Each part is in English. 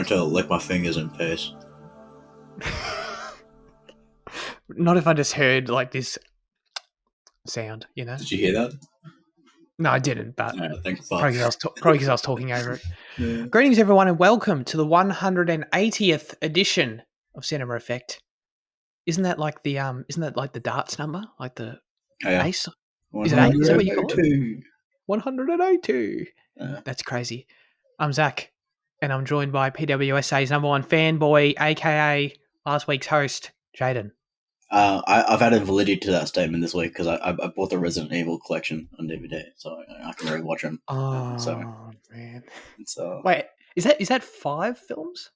going to lick my fingers in peace. Not if I just heard like this sound, you know? Did you hear that? No, I didn't, but Thank fuck. probably because I was talking over it. Yeah. Greetings, everyone, and welcome to the 180th edition of Cinema Effect. Isn't that like the darts number? Like the ace? Is it 8? Is that what you call it? 180. That's crazy. I'm Zach, and I'm joined by PWSA's number one fanboy, aka last week's host, Jaden. I've added validity to that statement this week because I bought the Resident Evil collection on DVD, so I can rewatch them. Man! So wait, is that 5 films?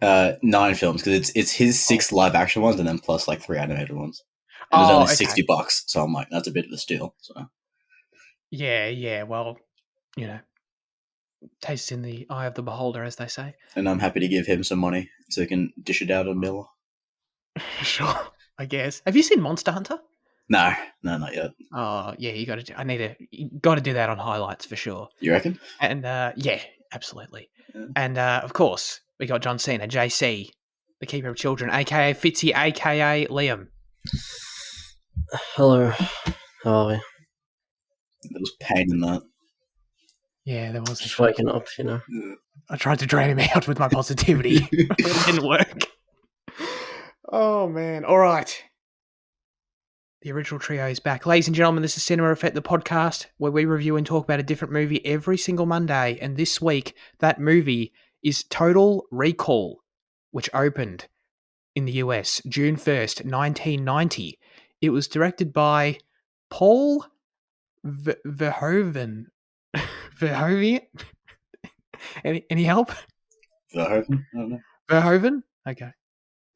9 films because it's his 6 live action ones and then plus like 3 animated ones. And it's only $60, so I'm like, that's a bit of a steal. So yeah. Well, you know, tastes in the eye of the beholder, as they say. And I'm happy to give him some money so he can dish it out on Miller. Sure, I guess. Have you seen Monster Hunter? No, not yet. Oh yeah, you got to do that on highlights for sure. You reckon? And yeah, absolutely. Yeah. And of course, we got John Cena, JC, the keeper of children, aka Fitzy, aka Liam. Hello, how are we? There was pain in that. Yeah, there was. Just waking up, you know. I tried to drain him out with my positivity, but it didn't work. Oh man! All right. The original trio is back. Ladies and gentlemen, this is Cinema Effect, the podcast where we review and talk about a different movie every single Monday. And this week, that movie is Total Recall, which opened in the US June 1st, 1990. It was directed by Paul Verhoeven. Verhoeven? Any help? Verhoeven? I don't know. Verhoeven? Okay.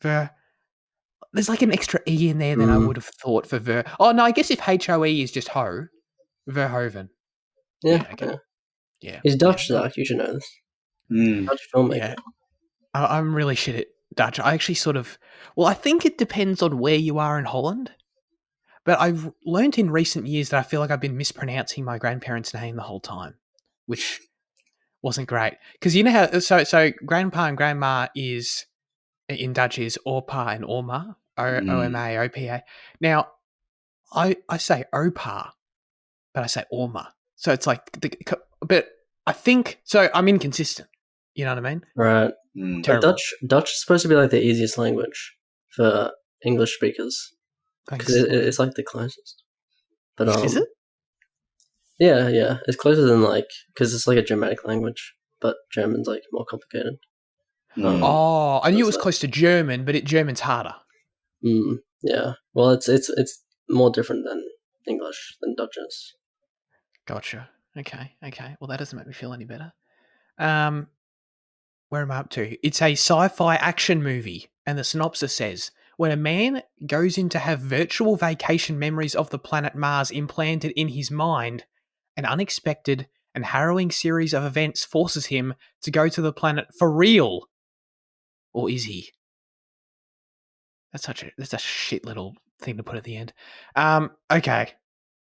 There's like an extra E in there than I would have thought for Ver. Oh, no, I guess if H-O-E is just Ho, Verhoeven. Yeah. Okay. Yeah. He's Dutch, Zach. You should know this. Dutch filmmaker. Yeah. I'm really shit at Dutch. I actually I think it depends on where you are in Holland. But I've learned in recent years that I feel like I've been mispronouncing my grandparents' name the whole time, which wasn't great. Because you know how, so grandpa and grandma is, in Dutch is opa and oma, O-M-A, O-P-A. Now, I say opa, but I say oma. So it's like, but I think, so I'm inconsistent. You know what I mean? Right. Dutch is supposed to be like the easiest language for English speakers. Because it's like the closest. But is it? Yeah. It's closer than because it's like a Germanic language, but German's like more complicated. I knew it was close to German, but German's harder. Yeah. Well, it's more different than English than Dutch is. Gotcha. Okay. Well, that doesn't make me feel any better. Where am I up to? It's a sci-fi action movie, and the synopsis says, when a man goes in to have virtual vacation memories of the planet Mars implanted in his mind, an unexpected and harrowing series of events forces him to go to the planet for real. Or is he? That's a shit little thing to put at the end. Okay.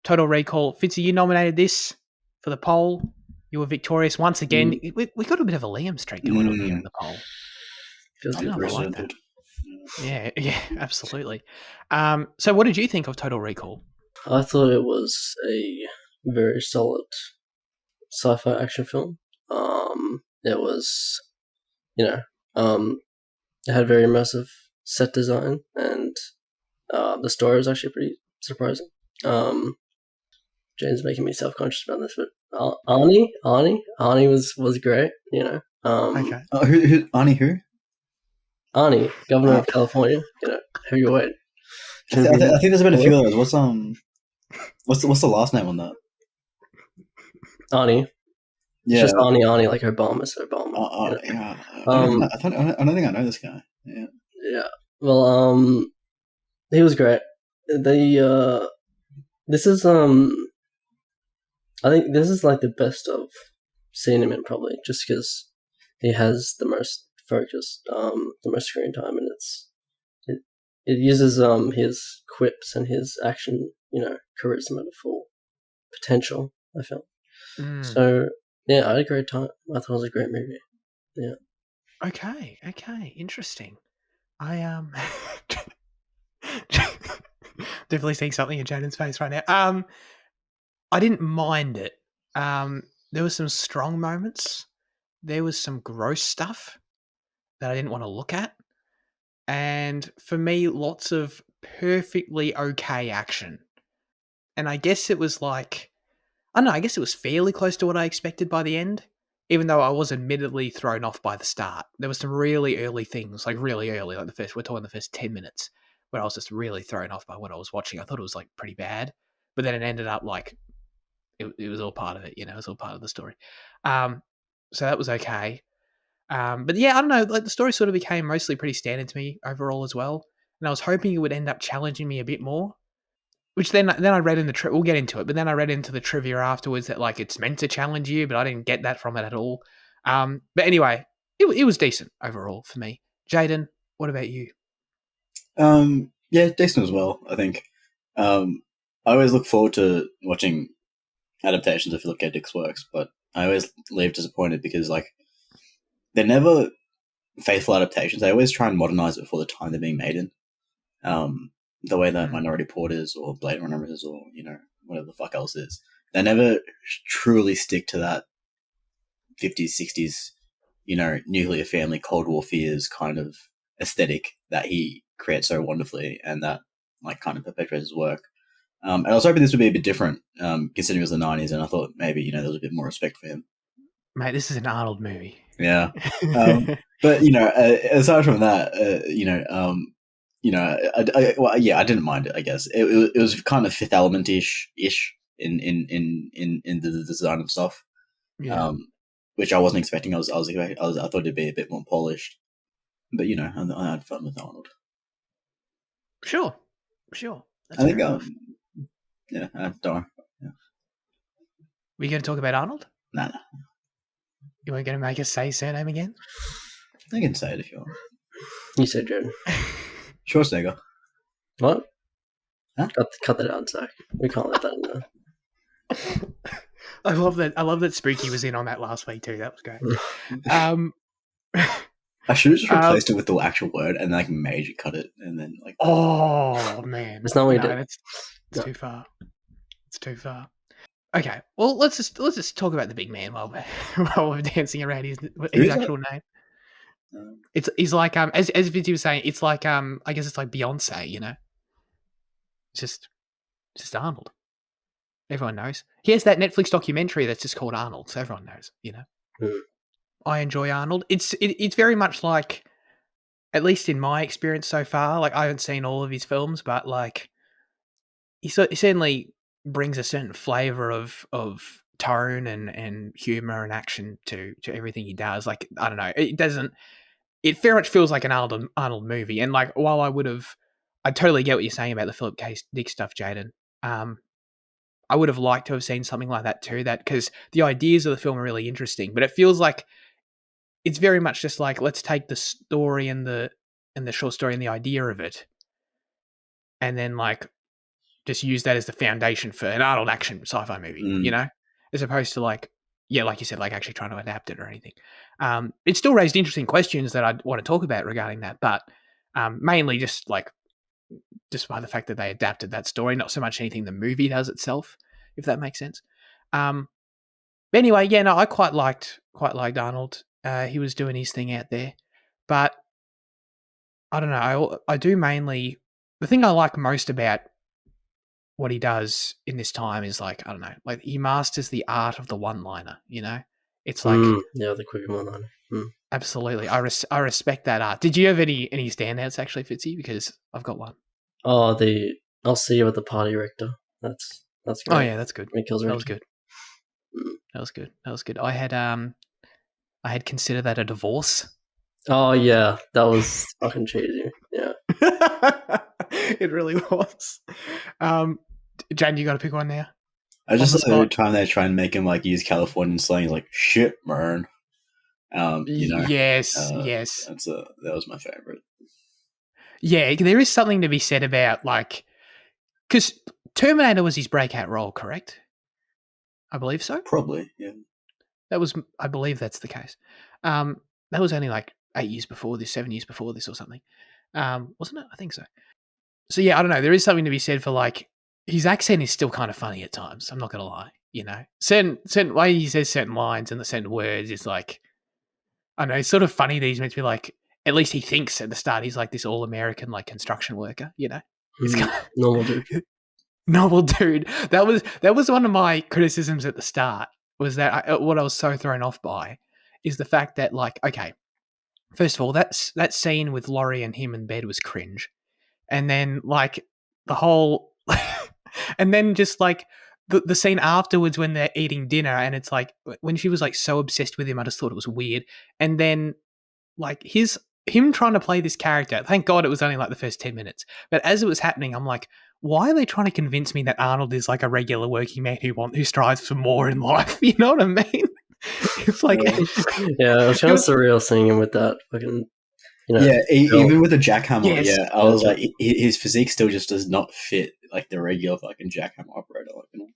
Total Recall. Fitzy, you nominated this for the poll. You were victorious once again. We got a bit of a Liam streak going on here in the poll. I like that. Yeah, absolutely. So what did you think of Total Recall? I thought it was a very solid sci-fi action film. It was, it had very immersive set design, and the story was actually pretty surprising. Jane's making me self-conscious about this, but Arnie was great, Okay. Arnie who? Arnie, Governor of California, heavyweight. I think there's been a few of those. What's the last name on that? Arnie. Yeah. It's just Arnie, like Obama. Yeah. I don't think I know this guy. Yeah. Yeah. Well, he was great. This is I think this is like the best I've seen him in, probably, just because he has the most focused, the most screen time, and it uses his quips and his action, charisma to full potential, I felt. So yeah, I had a great time. I thought it was a great movie. Yeah. Okay, interesting. I definitely seeing something in Jaden's face right now. I didn't mind it. There was some strong moments. There was some gross stuff that I didn't want to look at. And for me, lots of perfectly okay action. And I guess it was like, I don't know, I guess it was fairly close to what I expected by the end, even though I was admittedly thrown off by the start. There was some really early things, like really early, like we're talking the first 10 minutes, where I was just really thrown off by what I was watching. I thought it was like pretty bad, but then it ended up like, it was all part of it, it was all part of the story. So that was okay. But yeah, I don't know, like the story sort of became mostly pretty standard to me overall as well. And I was hoping it would end up challenging me a bit more. Which then I read in the we'll get into it, but then I read into the trivia afterwards that like it's meant to challenge you, but I didn't get that from it at all. But anyway, it was decent overall for me. Jaden, what about you? Yeah, decent as well. I think. I always look forward to watching adaptations of Philip K. Dick's works, but I always leave disappointed because like they're never faithful adaptations. They always try and modernize it for the time they're being made in. The way that Minority Report is, or Blade Runner is, or whatever the fuck else is. They never truly stick to that 50s, 60s, nuclear family, Cold War fears kind of aesthetic that he creates so wonderfully, and that like kind of perpetuates his work. And I was hoping this would be a bit different, considering it was the 90s, and I thought maybe there was a bit more respect for him. Mate, this is an Arnold movie. Yeah, but aside from that, I didn't mind it. I guess it was kind of Fifth Element ish in the design of stuff, which I wasn't expecting. I thought it'd be a bit more polished, but I had fun with Arnold. Sure. That's I think don't worry. Yeah. Were you going to talk about Arnold? Nah. You weren't going to make us say his surname again? I can say it if you want. You said Jaden. Schwarzenegger. What? Huh? Cut that out, Zach. We can't let that in there. I love that Spooky was in on that last week too. That was great. I should have just replaced it with the actual word and like major cut it and then like. Oh man, it's not what we did. It's too far. It's too far. Okay, well let's just talk about the big man while we're dancing around his actual name. He's like as Vinci was saying, it's like I guess it's like Beyonce, It's just Arnold. Everyone knows. He has that Netflix documentary that's just called Arnold, so everyone knows, I enjoy Arnold. It's very much like, at least in my experience so far, like I haven't seen all of his films, but like he certainly brings a certain flavour of tone and humour and action to everything he does. Like, I don't know, it very much feels like an Arnold movie. And like, while I totally get what you're saying about the Philip K. Dick stuff, Jaden. I would have liked to have seen something like that too, because the ideas of the film are really interesting, but it feels like it's very much just like, let's take the story and the short story and the idea of it, and then like just use that as the foundation for an Arnold action sci-fi movie, as opposed to like you said, like actually trying to adapt it or anything. It still raised interesting questions that I'd want to talk about regarding that, but mainly just by the fact that they adapted that story, not so much anything the movie does itself, if that makes sense. But anyway, I quite liked Arnold. He was doing his thing out there, but I don't know. I do mainly, the thing I like most about what he does in this time is like, I don't know, like he masters the art of the one-liner. It's like the quick one-liner. Absolutely, I respect that art. Did you have any standouts actually, Fitzy? Because I've got one. Oh, I'll see you at the party, Rector. That's great. Oh yeah, that's good. That was good. That was good. I had considered that a divorce. Oh yeah, that was fucking cheesy. Yeah, it really was. Jan, you got to pick one now. I just like every time they try and make him like use Californian slang, like shit, man. Yes. That was my favorite. Yeah, there is something to be said about like, because Terminator was his breakout role, correct? I believe so. Probably, yeah. I believe that's the case. That was only like 8 years before this, 7 years before this, or something. Wasn't it? I think so. So yeah, I don't know. There is something to be said for like his accent is still kind of funny at times. I'm not gonna lie. You know, certain way he says certain lines and the certain words is like, I don't know. It's sort of funny that he's meant to be like. At least he thinks at the start he's like this all American like construction worker. You know, he's kind of Normal dude. normal dude. That was one of my criticisms at the start. Was that what I was so thrown off by is the fact that like, okay, first of all, that scene with Laurie and him in bed was cringe. And then like the whole and then just like the scene afterwards when they're eating dinner and it's like when she was like so obsessed with him, I just thought it was weird. And then like him trying to play this character, thank God it was only like the first 10 minutes. But as it was happening, I'm like, why are they trying to convince me that Arnold is like a regular working man who strives for more in life? You know what I mean? It's like yeah, it was kind of surreal seeing him with that fucking. Yeah, even with the jackhammer, Yes. I was like, his physique still just does not fit like the regular fucking jackhammer operator. Like, you know?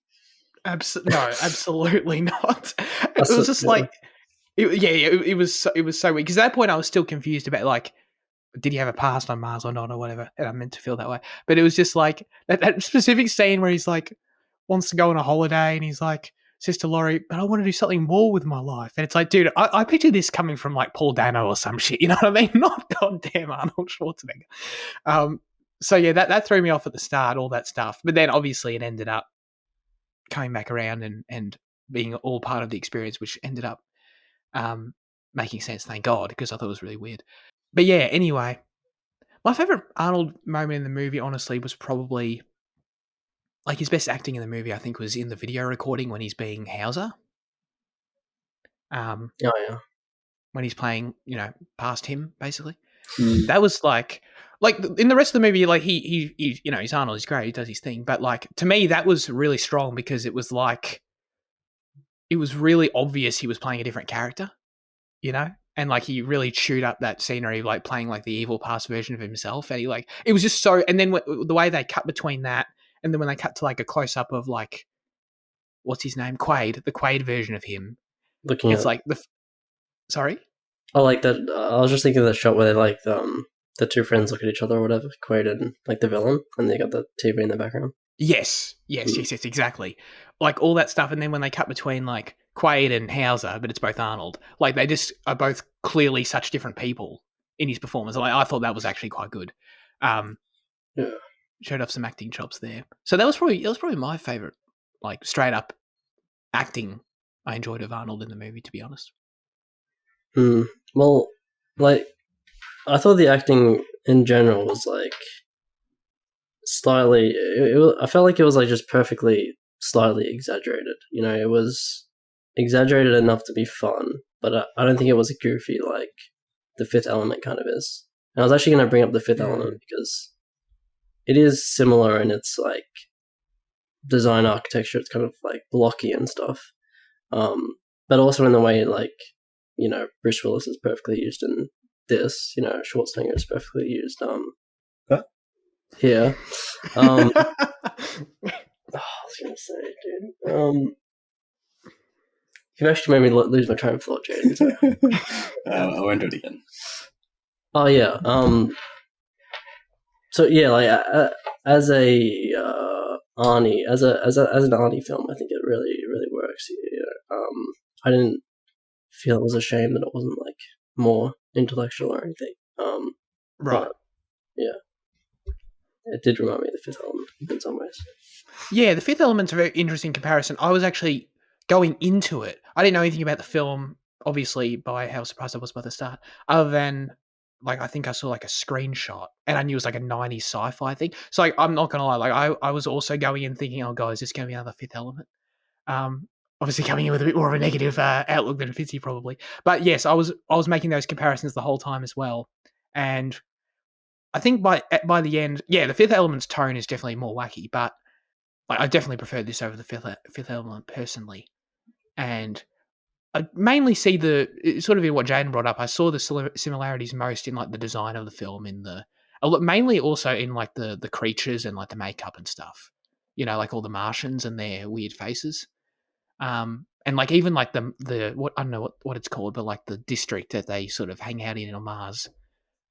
No, absolutely not. It was just like, it was so weird. Because at that point, I was still confused about like, did he have a past on Mars or not, or whatever? And I meant to feel that way, but it was just like that specific scene where he's like wants to go on a holiday, and he's like says to Laurie, "But I want to do something more with my life." And it's like, dude, I picture this coming from like Paul Dano or some shit. You know what I mean? Not goddamn Arnold Schwarzenegger. So yeah, that threw me off at the start, all that stuff. But then obviously it ended up coming back around and being all part of the experience, which ended up making sense, thank God, because I thought it was really weird. But yeah, anyway, my favorite Arnold moment in the movie, honestly, was probably like his best acting in the movie. I think was in the video recording when he's being Hauser. Oh yeah. When he's playing, you know, past him, basically. Mm. That was like in the rest of the movie, like he you know, he's Arnold, he's great, he does his thing. But like to me, that was really strong because it was like it was really obvious he was playing a different character, you know? And like he really chewed up that scenery, like playing like the evil past version of himself. And he like it was just so. And then the way they cut between that, and then when they cut to like a close up of like what's his name, Quaid, the Quaid version of him. Looking it's at like sorry. I like that. I was just thinking of the shot where they like the two friends look at each other or whatever, Quaid and like the villain, and they got the TV in the background. Yes, exactly. Like all that stuff, and then when they cut between like Quaid and Hauser, but it's both Arnold. Like they just are both clearly such different people in his performance. Like I thought that was actually quite good. Yeah. Showed off some acting chops there. So that was probably my favorite, like straight up acting I enjoyed of Arnold in the movie, to be honest. Well, like I thought the acting in general was like slightly. I felt like it was like just perfectly, slightly exaggerated. You know, it was exaggerated enough to be fun, but I don't think it was goofy like The Fifth Element kind of is. And I was actually going to bring up The Fifth Element because it is similar in its like design architecture. It's kind of like blocky and stuff, but also in the way like, you know, Bruce Willis is perfectly used in this. You know, Schwarzenegger is perfectly used. Here. I was going to say, dude. You actually made me lose my train of thought, Jaden. So. I won't do it again. Oh yeah. So yeah, like as a Arnie, as an Arnie film, I think it really works. You know? I didn't feel it was a shame that it wasn't like more intellectual or anything. Right. Yeah. It did remind me of The Fifth Element in some ways. Yeah, The Fifth Element's a very interesting comparison. I was actually going into it. I didn't know anything about the film, obviously, by how surprised I was by the start, other than, like, I think I saw, like, a screenshot, and I knew it was, like, a 90s sci-fi thing. So, like, I'm not going to lie, like, I was also going in thinking, oh, God, is this going to be another Fifth Element? Obviously coming in with a bit more of a negative outlook than Fitzy, probably. But, yes, I was making those comparisons the whole time as well. And I think by the end, yeah, the Fifth Element's tone is definitely more wacky, but I definitely prefer this over the Fifth Element personally. And I mainly see sort of in what Jaden brought up. I saw the similarities most in like the design of the film, mainly also in like the creatures and like the makeup and stuff. You know, like all the Martians and their weird faces. And like even like the what I don't know what it's called, but like the district that they sort of hang out in on Mars,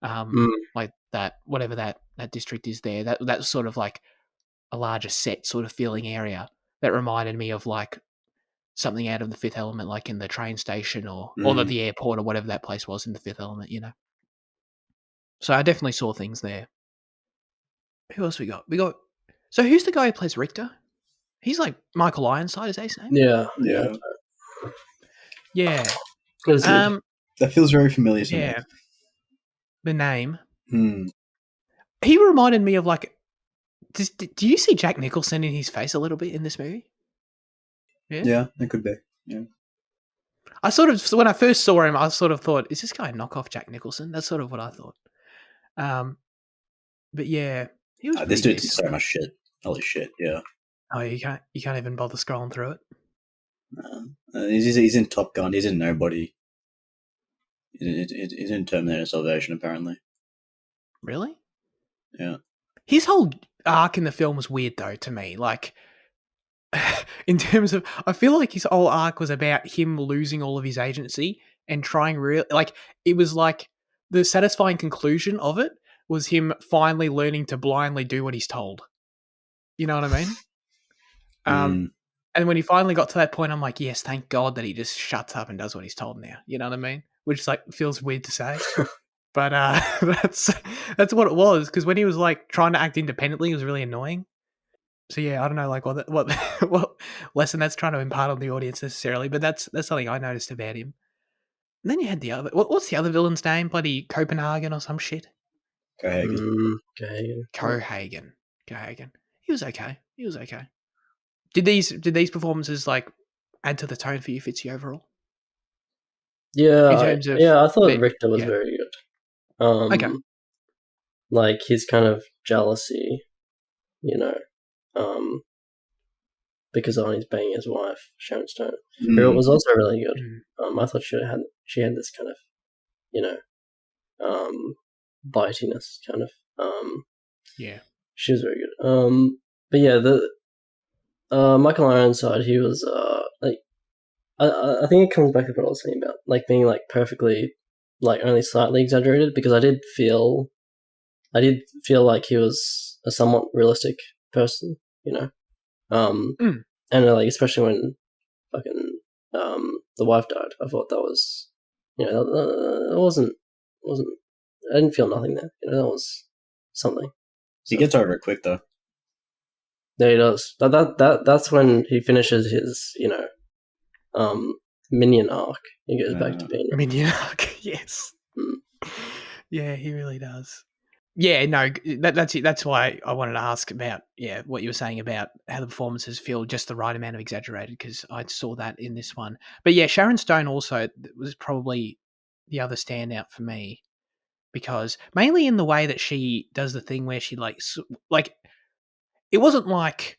like that whatever that district is there. That's sort of like a larger set sort of feeling area that reminded me of like something out of The Fifth Element, like in the train station or the airport or whatever that place was in The Fifth Element, you know. So I definitely saw things there. Who else we got? So who's the guy who plays Richter? He's like Michael Ironside, is that his name? Yeah. Yeah. That was good. That feels very familiar to me. Yeah. The name. He reminded me of like. Do you see Jack Nicholson in his face a little bit in this movie? Yeah, it could be. Yeah. I sort of, when I first saw him, I sort of thought, is this guy a knockoff Jack Nicholson? That's sort of what I thought. But yeah, he was. This dude did so much shit. Holy shit! Yeah. Oh, you can't even bother scrolling through it. He's in Top Gun. He's in Nobody. He's in Terminator Salvation, apparently. Really? Yeah. His whole arc in the film was weird, though, to me. Like, in terms of, I feel like his whole arc was about him losing all of his agency and trying it was like the satisfying conclusion of it was him finally learning to blindly do what he's told. You know what I mean? And when he finally got to that point, I'm like, yes, thank God that he just shuts up and does what he's told now. You know what I mean? Which like feels weird to say. But that's what it was, because when he was like trying to act independently, it was really annoying. So yeah, I don't know like what lesson that's trying to impart on the audience necessarily, but that's something I noticed about him. And then you had the other, what's the other villain's name? Bloody Copenhagen or some shit. Cohagen. He was okay. Did these performances like add to the tone for you, Fitzy, overall? Yeah, I thought Richter was very good. Okay. Like his kind of jealousy, you know, because Arnie's banging his wife, Sharon Stone. It was also really good. I thought she had this kind of, you know, bitiness kind of. She was very good. But yeah, the Michael Ironside, he was like, I think it comes back to what I was saying about like being like perfectly, like only slightly exaggerated, because I did feel like he was a somewhat realistic person, you know. And like especially when fucking the wife died, I thought that was, you know, it wasn't I didn't feel nothing there, you know. That was something. He gets over it quick though. Yeah, he does. That's when he finishes his, you know, minion arc. He goes back to being minion arc. Yes. Yeah, he really does. Yeah, no, that's it. That's why I wanted to ask about what you were saying about how the performances feel just the right amount of exaggerated, because I saw that in this one. But yeah, Sharon Stone also was probably the other standout for me, because mainly in the way that she does the thing where she like it wasn't like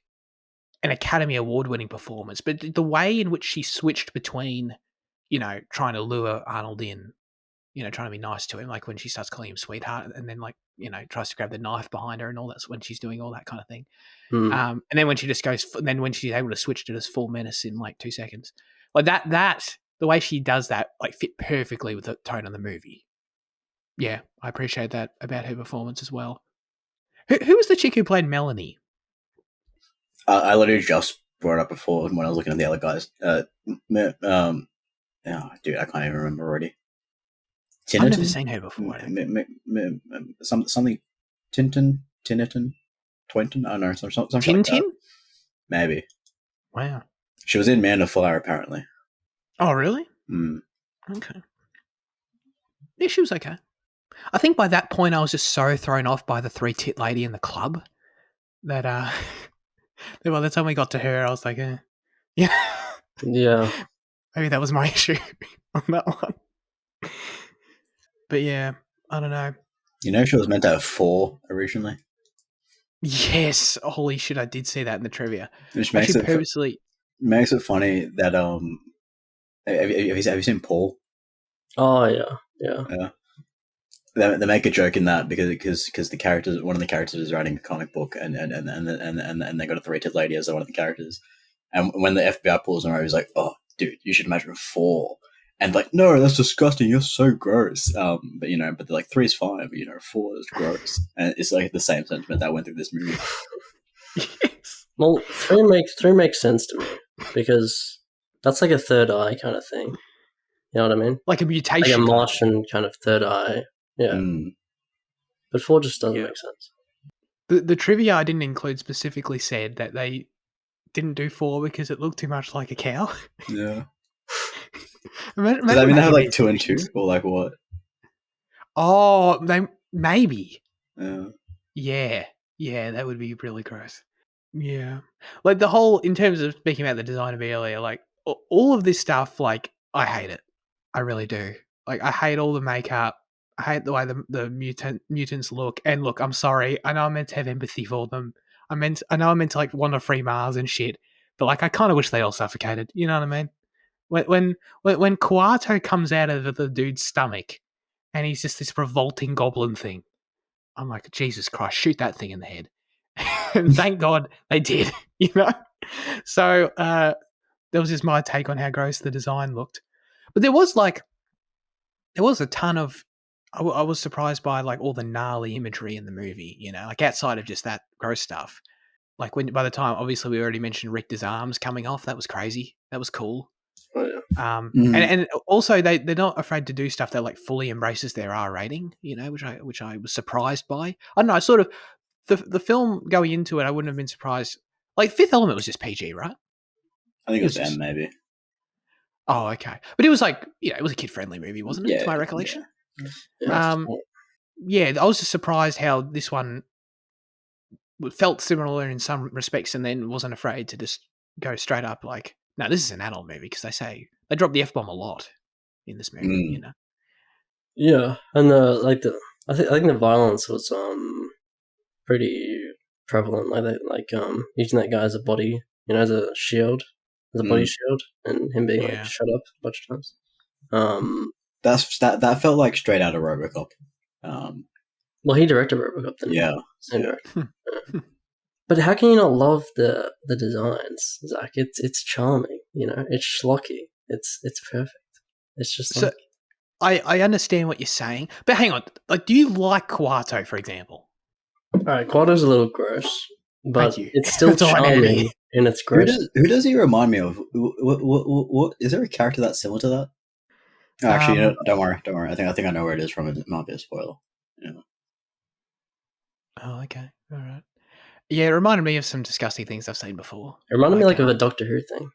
an Academy Award winning performance, but the way in which she switched between, you know, trying to lure Arnold in, you know, trying to be nice to him, like when she starts calling him sweetheart, and then like, you know, tries to grab the knife behind her and all that's when she's doing all that kind of thing. And then when she just goes, then when she's able to switch to this full menace in like 2 seconds, like that the way she does that like fit perfectly with the tone of the movie. Yeah, I appreciate that about her performance as well. Who was the chick who played Melanie? I literally just brought it up before when I was looking at the other guys. Dude, I can't even remember already. I've never seen her before. Something Tintin, Twinton. I don't know, something Tintin? like that. Maybe. Wow. She was in Man of Fire, apparently. Oh, really? Okay. Yeah, she was okay. I think by that point I was just so thrown off by the 3-tit lady in the club that by the time we got to her, I was like, yeah. Maybe that was my issue on that one. But yeah, I don't know. You know, she was meant to have 4 originally. Yes, holy shit! I did see that in the trivia. Which makes it funny that have you seen Paul? Oh yeah. They make a joke in that because one of the characters is writing a comic book and they got a 3-tit lady as one of the characters, and when the FBI pulls him over, he's like, "Oh, dude, you should imagine 4. And like, no, that's disgusting. You're so gross. But but they're like 3 is fine, but 4 is gross. And it's like the same sentiment that went through this movie. Yes. Well, 3 makes sense to me because that's like a third eye kind of thing. You know what I mean? Like a mutation. Like a Martian kind of third eye. Yeah. But 4 just doesn't make sense. The trivia I didn't include specifically said that they didn't do 4 because it looked too much like a cow. Yeah. Does that mean they have like 2 and 2 or like what? Oh, they maybe. Yeah. Yeah, that would be really gross. Yeah. Like the whole, in terms of speaking about the design of it earlier, like all of this stuff, like I hate it. I really do. Like I hate all the makeup. I hate the way the mutants look. And look, I'm sorry. I know I'm meant to have empathy for them. I know I'm meant to like want to free Mars and shit. But like I kind of wish they all suffocated. You know what I mean? When Kuato comes out of the dude's stomach and he's just this revolting goblin thing, I'm like, Jesus Christ, shoot that thing in the head. And thank God they did, So that was just my take on how gross the design looked. But there was a ton of, I was surprised by like all the gnarly imagery in the movie, like outside of just that gross stuff. Like by the time, obviously we already mentioned Richter's arms coming off. That was crazy. That was cool. Oh, yeah. And also they're not afraid to do stuff that like fully embraces their R rating, which I was surprised by. I don't know, sort of the film going into it, I wouldn't have been surprised. Like Fifth Element was just PG, right? I think it was M, maybe. Oh, okay. But it was like, it was a kid-friendly movie, wasn't it? To my recollection. Yeah, I was just surprised how this one felt similar in some respects and then wasn't afraid to just go straight up like, no, this is an adult movie, because they drop the F-bomb a lot in this movie, Yeah, and I think the violence was pretty prevalent, using that guy as a body, as a shield, as a body shield, and him being like shut up a bunch of times. That felt like straight out of RoboCop. Well, he directed RoboCop, then. Yeah. Same director. But how can you not love the designs, Zach? It's charming, it's schlocky, it's perfect. It's just so. I understand what you're saying, but hang on. Like, do you like Kuato, for example? All right, Kuato's a little gross, but it's still charming in its gross. Who does he remind me of? What is there a character that's similar to that? Oh, actually, don't worry. I think I know where it is from. It might be a spoiler. Yeah. Oh, okay. All right. Yeah, it reminded me of some disgusting things I've seen before. It reminded me of a Doctor Who thing.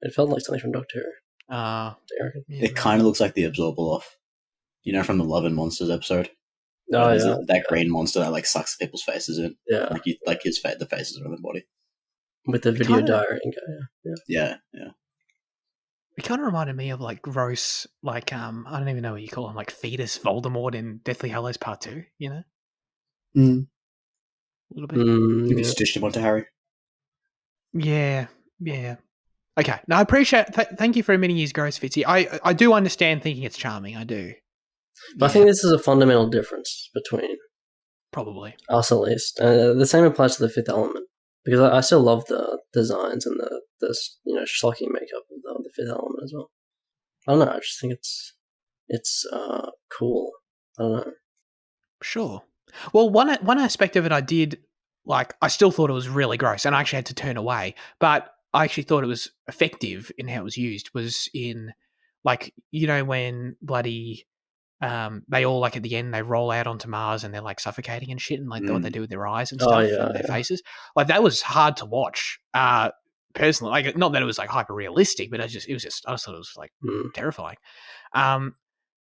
It felt like something from Doctor Who. It kind of looks like the Absorbaloff. From the Love and Monsters episode. Oh, yeah. That green monster that like sucks people's faces in. Yeah. Like his face, the faces are on the body. With the video diary. Yeah. It kind of reminded me of like gross, like I don't even know what you call him, like fetus Voldemort in Deathly Hallows Part 2. A little bit. You stitched him onto Harry. Yeah. Okay. No, I appreciate. Thank you for admitting his gross, Fitzy. I do understand thinking it's charming. I do. But I think this is a fundamental difference between probably us, at least. The same applies to the Fifth Element, because I still love the designs and the schlocky makeup of the Fifth Element as well. I don't know. I just think it's cool. I don't know. Sure. Well, one aspect of it I did like. I still thought it was really gross, and I actually had to turn away. But I actually thought it was effective in how it was used. Was in like when bloody they all like at the end they roll out onto Mars and they're like suffocating and shit, and like what they do with their eyes and stuff and their faces. Like that was hard to watch. Personally, like not that it was like hyper realistic, but I just thought it was like terrifying.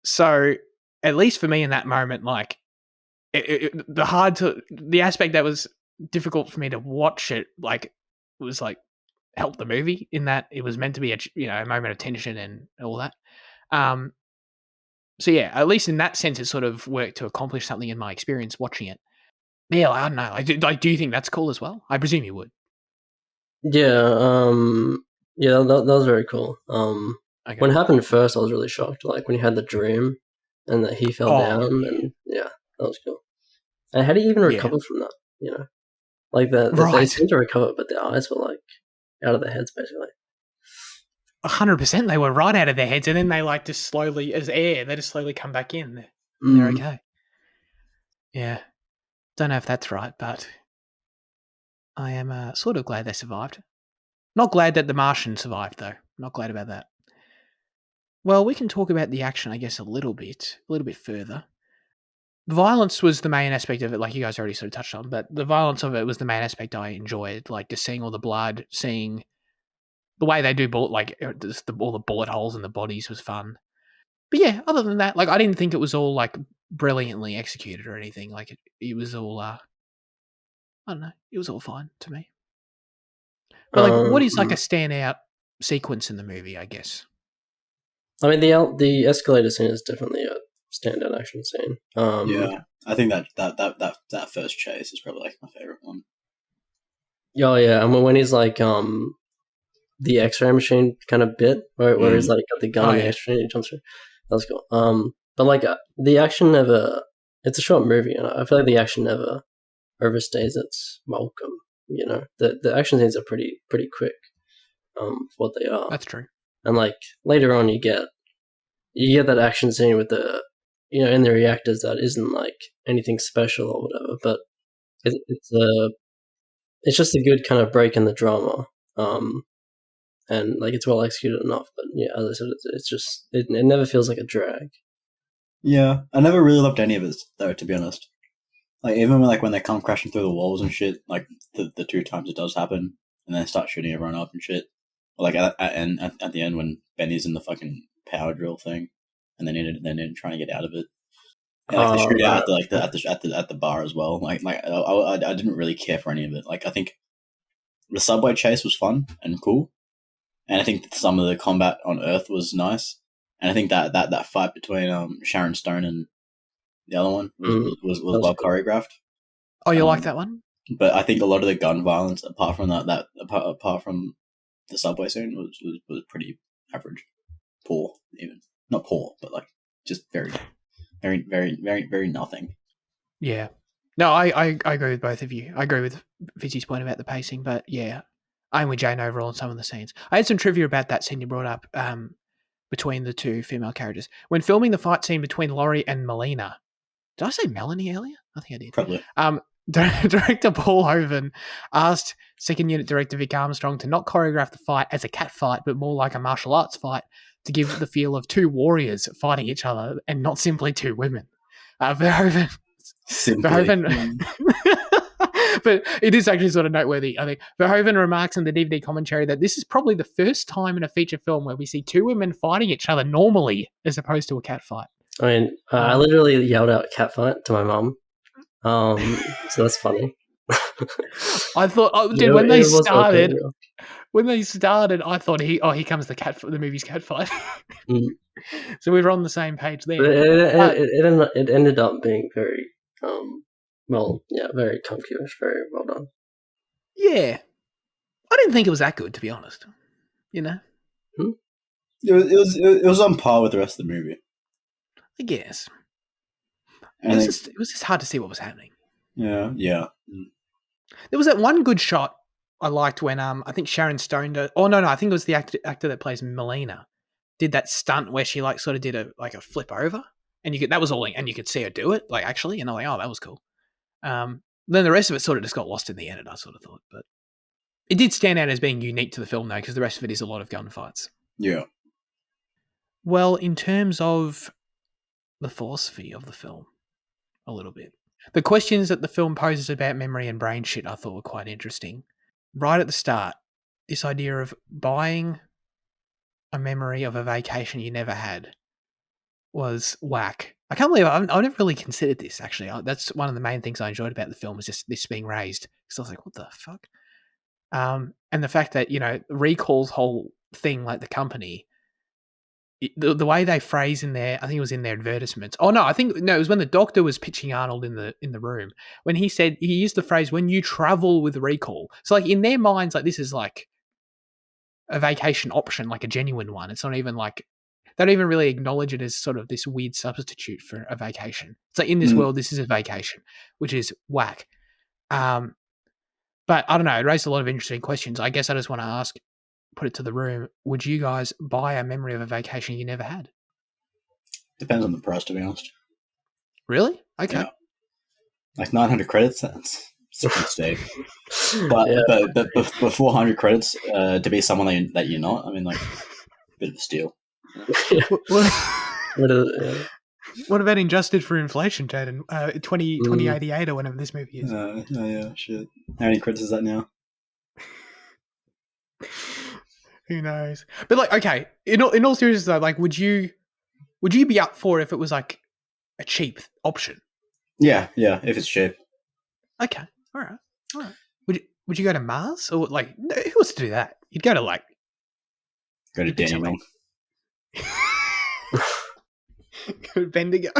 So at least for me in that moment, like the aspect that was difficult for me to watch it, like was like help the movie in that it was meant to be a moment of tension and all that. So yeah, at least in that sense, it sort of worked to accomplish something in my experience watching it. Yeah, I don't know. Do you think that's cool as well? I presume you would. Yeah, that was very cool. Okay. When it happened first, I was really shocked. Like when he had the dream and that he fell down, and that was cool. And how did he even recover from that? Like they seemed to recover, but their eyes were like out of their heads, basically. 100% they were right out of their heads, and then they like just slowly, as air, they just slowly come back in. And they're okay. Yeah. Don't know if that's right, but I am sort of glad they survived. Not glad that the Martian survived, though. Not glad about that. Well, we can talk about the action, I guess, a little bit further. The violence was the main aspect of it, like you guys already sort of touched on, but the violence of it was the main aspect I enjoyed, like just seeing all the blood, seeing the way they do all the bullet holes in the bodies was fun. But yeah, other than that, like I didn't think it was all like brilliantly executed or anything. Like it was all, I don't know, it was all fine to me. But like, what is like a standout sequence in the movie? I guess. I mean, the escalator scene is definitely a standout action scene. Yeah, I think that first chase is probably like my favorite one. Oh yeah, and when he's like the X-ray machine kind of bit where he's like got the gun on the X-ray and he jumps through. That was cool. But like the action never. It's a short movie, and I feel like the action never overstays its welcome. You know, the action scenes are pretty quick. For what they are. That's true. And like later on, you get that action scene with the, you know, in the reactors that isn't like anything special or whatever, but it's just a good kind of break in the drama. And like it's well executed enough, but yeah, as I said, it's just it never feels like a drag. Yeah, I never really loved any of it though, to be honest. Like even when they come crashing through the walls and shit, like the two times it does happen, and then start shooting everyone up and shit. Or like at the end when Benny's in the fucking power drill thing, and then trying to get out of it. And like the shootout at the bar as well. Like I didn't really care for any of it. Like I think the subway chase was fun and cool. And I think some of the combat on Earth was nice. And I think that fight between Sharon Stone and the other one was well choreographed. Oh, you like that one? But I think a lot of the gun violence, apart from apart from the subway scene, was pretty average, poor even. Not poor, but like just very, very, very, very, very nothing. Yeah. No, I agree with both of you. I agree with Fizzy's point about the pacing, but yeah, I'm with Jane overall on some of the scenes. I had some trivia about that scene you brought up between the two female characters. When filming the fight scene between Laurie and Melina, did I say Melanie earlier? I think I did. Probably. Director Paul Hovan asked second unit director Vic Armstrong to not choreograph the fight as a cat fight, but more like a martial arts fight to give the feel of two warriors fighting each other and not simply two women. Verhoeven, but it is actually sort of noteworthy. I think Verhoeven remarks in the DVD commentary that this is probably the first time in a feature film where we see two women fighting each other normally as opposed to a cat fight. I mean, I literally yelled out "cat fight" to my mum. So that's funny. I thought, dude, when they started, I thought here comes the movie's cat fight. So we were on the same page there. It ended up being very, very comfy-ish, very well done. Yeah, I didn't think it was that good, to be honest. You know, it was on par with the rest of the movie, I guess. It was just hard to see what was happening. Yeah. There was that one good shot I liked when I think Sharon Stone I think it was the actor that plays Melina did that stunt where she like sort of did a flip over, and that was all, and you could see her do it like actually, and I'm like, oh, that was cool. Then the rest of it sort of just got lost in the edit, I sort of thought, but it did stand out as being unique to the film though, because the rest of it is a lot of gunfights. Yeah. Well, in terms of the philosophy of the film, a little bit. The questions that the film poses about memory and brain shit I thought were quite interesting. Right at the start, this idea of buying a memory of a vacation you never had was whack. I can't believe I've never really considered this, actually. That's one of the main things I enjoyed about the film, was just this being raised. Because I was like, what the fuck? And the fact that, Recall's whole thing, like the company, the way they phrase in there, I think it was in their advertisements. Oh no, it was when the doctor was pitching Arnold in the room, when he said, he used the phrase, when you travel with Recall. So like in their minds, like this is like a vacation option, like a genuine one. It's not even like, they don't even really acknowledge it as sort of this weird substitute for a vacation. It's like in this world, this is a vacation, which is whack. But I don't know, it raised a lot of interesting questions. I guess I just want to ask, put it to the room. Would you guys buy a memory of a vacation you never had? Depends on the price, to be honest. Really? Okay. Yeah. Like 900 credits, that's pretty steep. But, Yeah. but 400 credits to be someone that you're not, I mean, like, bit of a steal. What about adjusted for inflation, Jaden? 2088 or whenever this movie is. Oh yeah, shit. How many credits is that now? Who knows? But like, okay, in all seriousness though, like, would you be up for it if it was like a cheap option? Yeah, if it's cheap. Okay, all right. Would you go to Mars or like who wants to do that? You'd go to like go to Danny Wing. Go to Bendigo.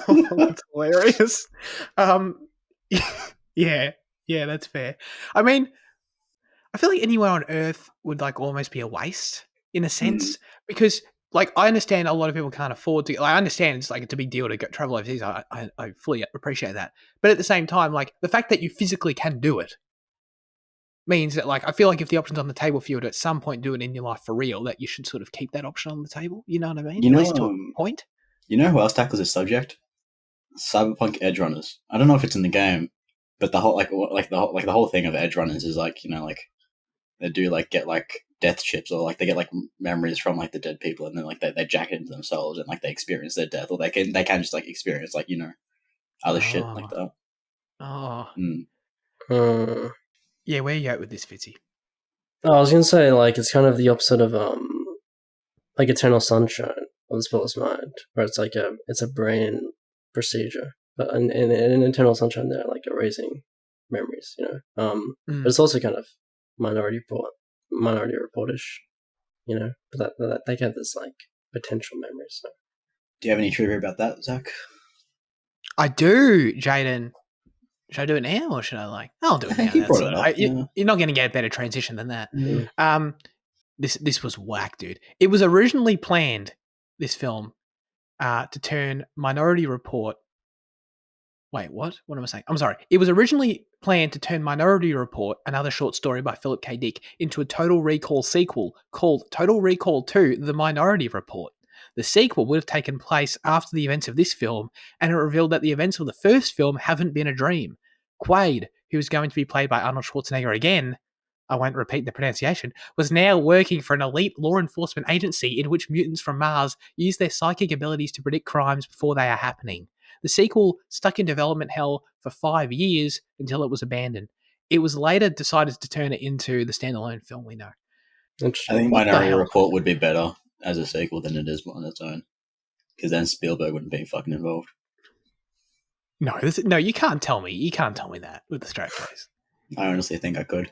Oh, that's hilarious. Yeah, that's fair. I mean, I feel like anywhere on Earth would like almost be a waste in a sense because, like, I understand a lot of people can't afford to. Like, I understand it's like it's a big deal to go travel overseas. I fully appreciate that, but at the same time, like the fact that you physically can do it means that, like, I feel like if the option's on the table for you to at some point do it in your life for real, that you should sort of keep that option on the table. You know what I mean? You know, at least to a point. You know who else tackles this subject? Cyberpunk Edge Runners. I don't know if it's in the game, but the whole the whole thing of Edge Runners is like, you know, like they do like get like death chips or like they get like memories from like the dead people and then like they jack it into themselves and like they experience their death or they can just like experience like, you know, other shit like that. Oh. Mm. Yeah, where are you at with this, Fitzy? I was gonna say like it's kind of the opposite of like Eternal Sunshine of the Spotless Mind, where it's like it's a brain procedure. But in Eternal Sunshine, they're like erasing memories, you know. But it's also kind of Minority Report-ish, you know. But that they have this like potential memories. So. Do you have any trivia about that, Zach? I do, Jaden. Should I do it now or should I like? I'll do it now. Brought it up, you're not going to get a better transition than that. Mm. This was whack, dude. It was originally planned, this film, to turn Minority Report. Wait, what? What am I saying? I'm sorry. It was originally planned to turn Minority Report, another short story by Philip K. Dick, into a Total Recall sequel called Total Recall 2: The Minority Report. The sequel would have taken place after the events of this film, and it revealed that the events of the first film haven't been a dream. Quaid, who was going to be played by Arnold Schwarzenegger again, I won't repeat the pronunciation, was now working for an elite law enforcement agency in which mutants from Mars use their psychic abilities to predict crimes before they are happening. The sequel stuck in development hell for 5 years until it was abandoned. It was later decided to turn it into the standalone film we know. I think Minority Report would be better as a sequel than it is on its own, because then Spielberg wouldn't be fucking involved. No, you can't tell me. You can't tell me that with a straight face. I honestly think I could.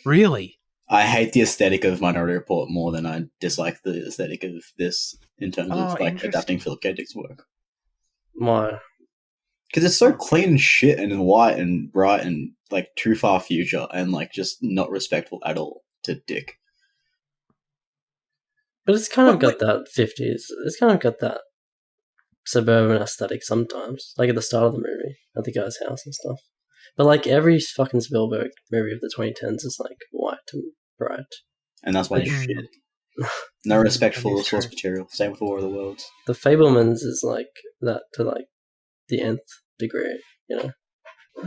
Really? I hate the aesthetic of Minority Report more than I dislike the aesthetic of this in terms of like adapting Philip K. Dick's work. Why? Because it's so clean and shit and white and bright and like too far future and like just not respectful at all to Dick. But it's kind of got that 50s. It's kind of got that suburban aesthetic sometimes, like at the start of the movie, at the guy's house and stuff. But like every fucking Spielberg movie of the 2010s is like white and bright. And that's why it's shit. No respect for source material. Same with War of the Worlds. The Fablemans is like that to like the nth degree, you know?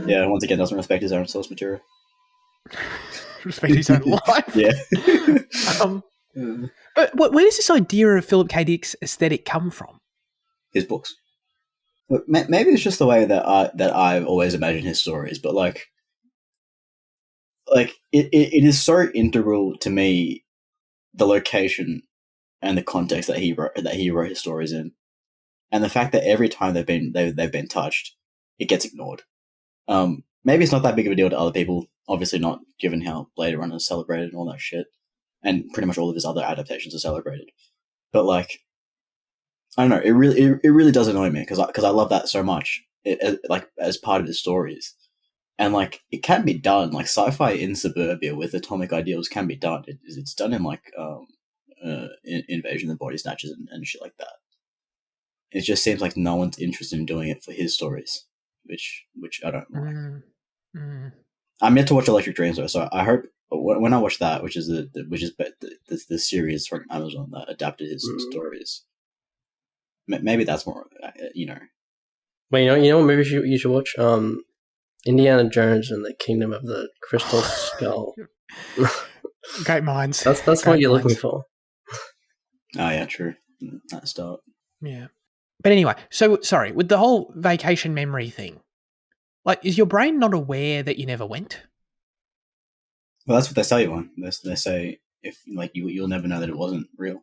Yeah, once again, doesn't respect his own source material. Respect his own life. Yeah. But where does this idea of Philip K. Dick's aesthetic come from? His books. Look, maybe it's just the way that I've always imagined his stories, but like it is so integral to me, the location and the context that he wrote his stories in, and the fact that every time they've been touched, it gets ignored. Maybe it's not that big of a deal to other people. Obviously not, given how Blade Runner is celebrated and all that shit, and pretty much all of his other adaptations are celebrated. But like, I don't know. It really does annoy me because I love that so much. Like as part of his stories, and like it can be done. Like sci-fi in suburbia with atomic ideals can be done. It's done in like Invasion of the Body Snatchers and shit like that. It just seems like no one's interested in doing it for his stories, which I don't like. I'm yet to watch Electric Dreams though, so I hope But when I watched that, which is the series from Amazon that adapted his stories, maybe that's more, Wait, you know what movie you should watch? Indiana Jones and the Kingdom of the Crystal Skull. Great minds. That's Great what you're minds. looking for. Oh yeah, true. That start. Yeah. But anyway, so sorry, with the whole vacation memory thing, like, is your brain not aware that you never went? Well, that's what they sell you on. They say if like you'll never know that it wasn't real.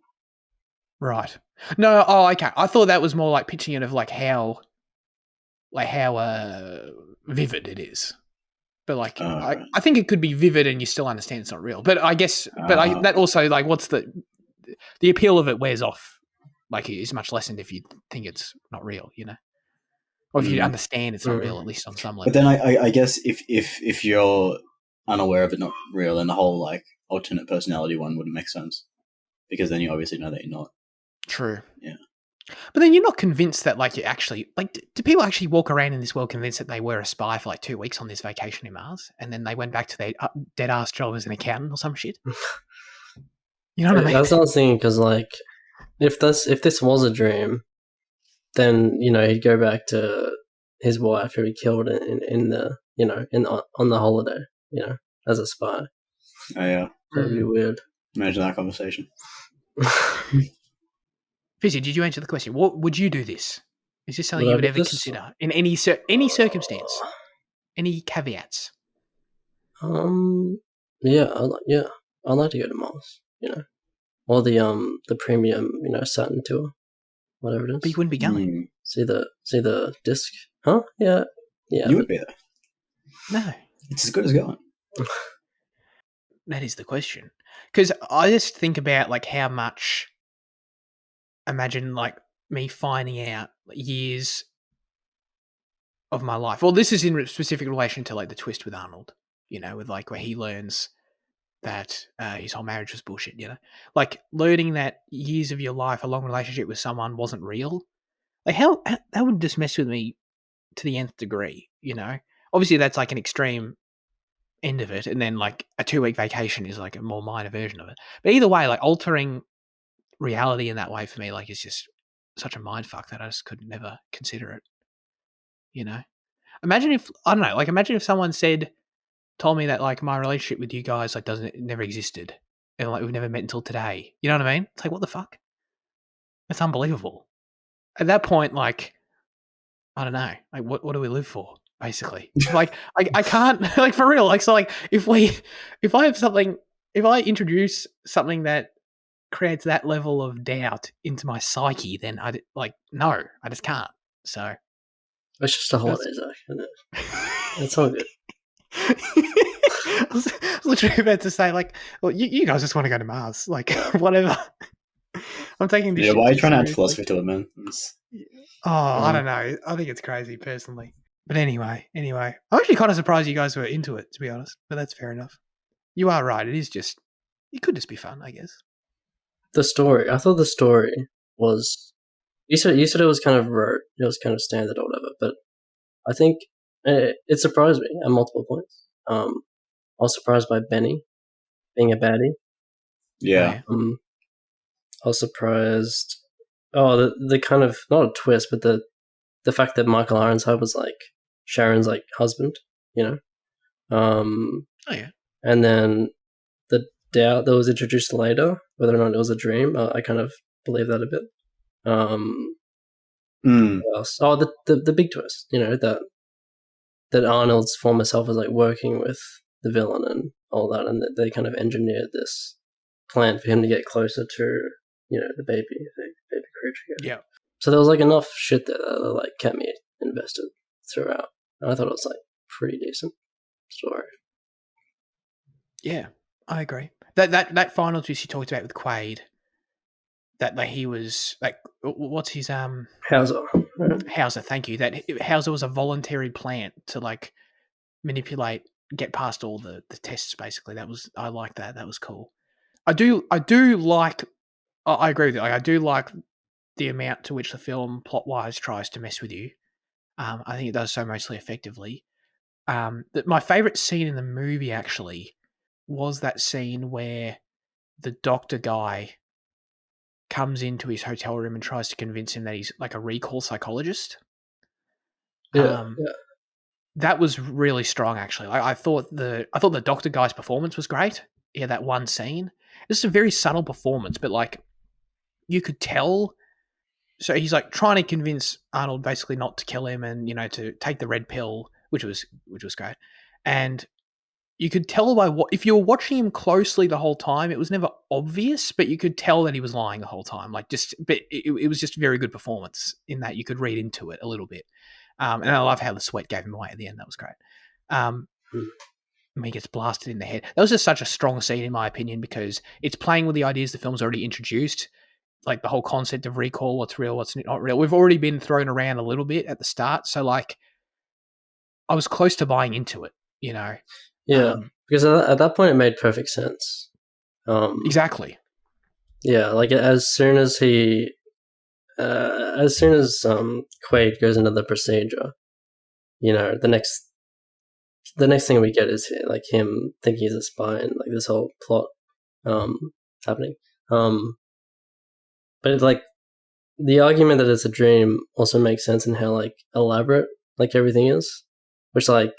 Right. No, oh, okay. I thought that was more like pitching it of like how vivid it is. But like, Right. I think it could be vivid and you still understand it's not real. But I guess, that also, like, what's the appeal of it wears off, like, is much lessened if you think it's not real, or if you understand it's not real, at least on some level. But then I guess if you're unaware of it not real, then the whole like alternate personality one wouldn't make sense, because then you obviously know that you're not. True. Yeah. But then you're not convinced that, like, you actually, like, do people actually walk around in this world convinced that they were a spy for like 2 weeks on this vacation in Mars, and then they went back to their dead ass job as an accountant or some shit? You know what I mean? That's what I was thinking, because like, if this was a dream, then he'd go back to his wife who he killed in the on the holiday, as a spy. Oh yeah. That'd be weird. Imagine that conversation. Fizzy, did you answer the question? What would you do this? Is this something you would ever consider in any circumstance? Any caveats? Yeah, I'd like to go to Mars, or the premium, Saturn tour, whatever it is. But you wouldn't be going. See the disc, huh? Yeah. You would be there. No, it's as good as going. That is the question, because I just think about like how much. Imagine like me finding out years of my life. Well, this is in specific relation to like the twist with Arnold, with like where he learns that his whole marriage was bullshit, like learning that years of your life, a long relationship with someone wasn't real. Like how that would just mess with me to the nth degree, Obviously that's like an extreme end of it. And then like a 2-week vacation is like a more minor version of it. But either way, like altering reality in that way for me, like, is just such a mind fuck that I just could never consider it. Imagine if imagine if someone told me that like my relationship with you guys like never existed, and like we've never met until today. You know what I mean? It's like, what the fuck? That's unbelievable. At that point, like, I don't know, like what do we live for? Basically, like I can't like for real. Like, so like if I introduce something that creates that level of doubt into my psyche, then I just can't. So it's just a holiday, Zach, isn't it? It's all good. I was literally about to say, like, well, you guys just want to go to Mars, like, whatever. I'm taking this. Yeah, shit why are you too trying to add seriously. philosophy to it, man? I don't know. I think it's crazy, personally. But anyway, I'm actually kind of surprised you guys were into it, to be honest. But that's fair enough. You are right. It could just be fun, I guess. The story. I thought the story was. You said it was kind of rote. It was kind of standard or whatever. But I think it surprised me at multiple points. I was surprised by Benny being a baddie. Yeah. I was surprised. Oh, the kind of not a twist, but the fact that Michael Ironside was like Sharon's like husband. Oh yeah. And then the doubt that was introduced later, whether or not it was a dream, I kind of believe that a bit. What else? Oh, the big twist, that Arnold's former self was like working with the villain and all that, and that they kind of engineered this plan for him to get closer to, the baby creature. Yeah. So there was like enough shit there that like kept me invested throughout. And I thought it was like pretty decent story. Yeah, I agree. That final twist you talked about with Quaid, that like he was like, what's his Hauser. Hauser, thank you. That Hauser was a voluntary plant to like manipulate, get past all the tests. Basically, I like that. That was cool. I do like. I agree with you. Like, I do like the amount to which the film plot wise tries to mess with you. I think it does so mostly effectively. My favorite scene in the movie actually was that scene where the doctor guy comes into his hotel room and tries to convince him that he's like a recall psychologist. Yeah, That was really strong, actually. I thought the doctor guy's performance was great. Yeah, that one scene. It's a very subtle performance, but like you could tell. So he's like trying to convince Arnold basically not to kill him and to take the red pill, which was great. And you could tell by what if you were watching him closely the whole time, it was never obvious, but you could tell that he was lying the whole time. Like but it was just a very good performance in that you could read into it a little bit. And I love how the sweat gave him away at the end. That was great. When he gets blasted in the head. That was just such a strong scene, in my opinion, because it's playing with the ideas the film's already introduced, like the whole concept of recall, what's real, what's not real. We've already been thrown around a little bit at the start, so like I was close to buying into it, Yeah, because at that point it made perfect sense. Exactly. Yeah, like as soon as Quaid goes into the procedure, the next thing we get is like him thinking he's a spy and like this whole plot happening. But it's like the argument that it's a dream also makes sense in how like elaborate like everything is, which like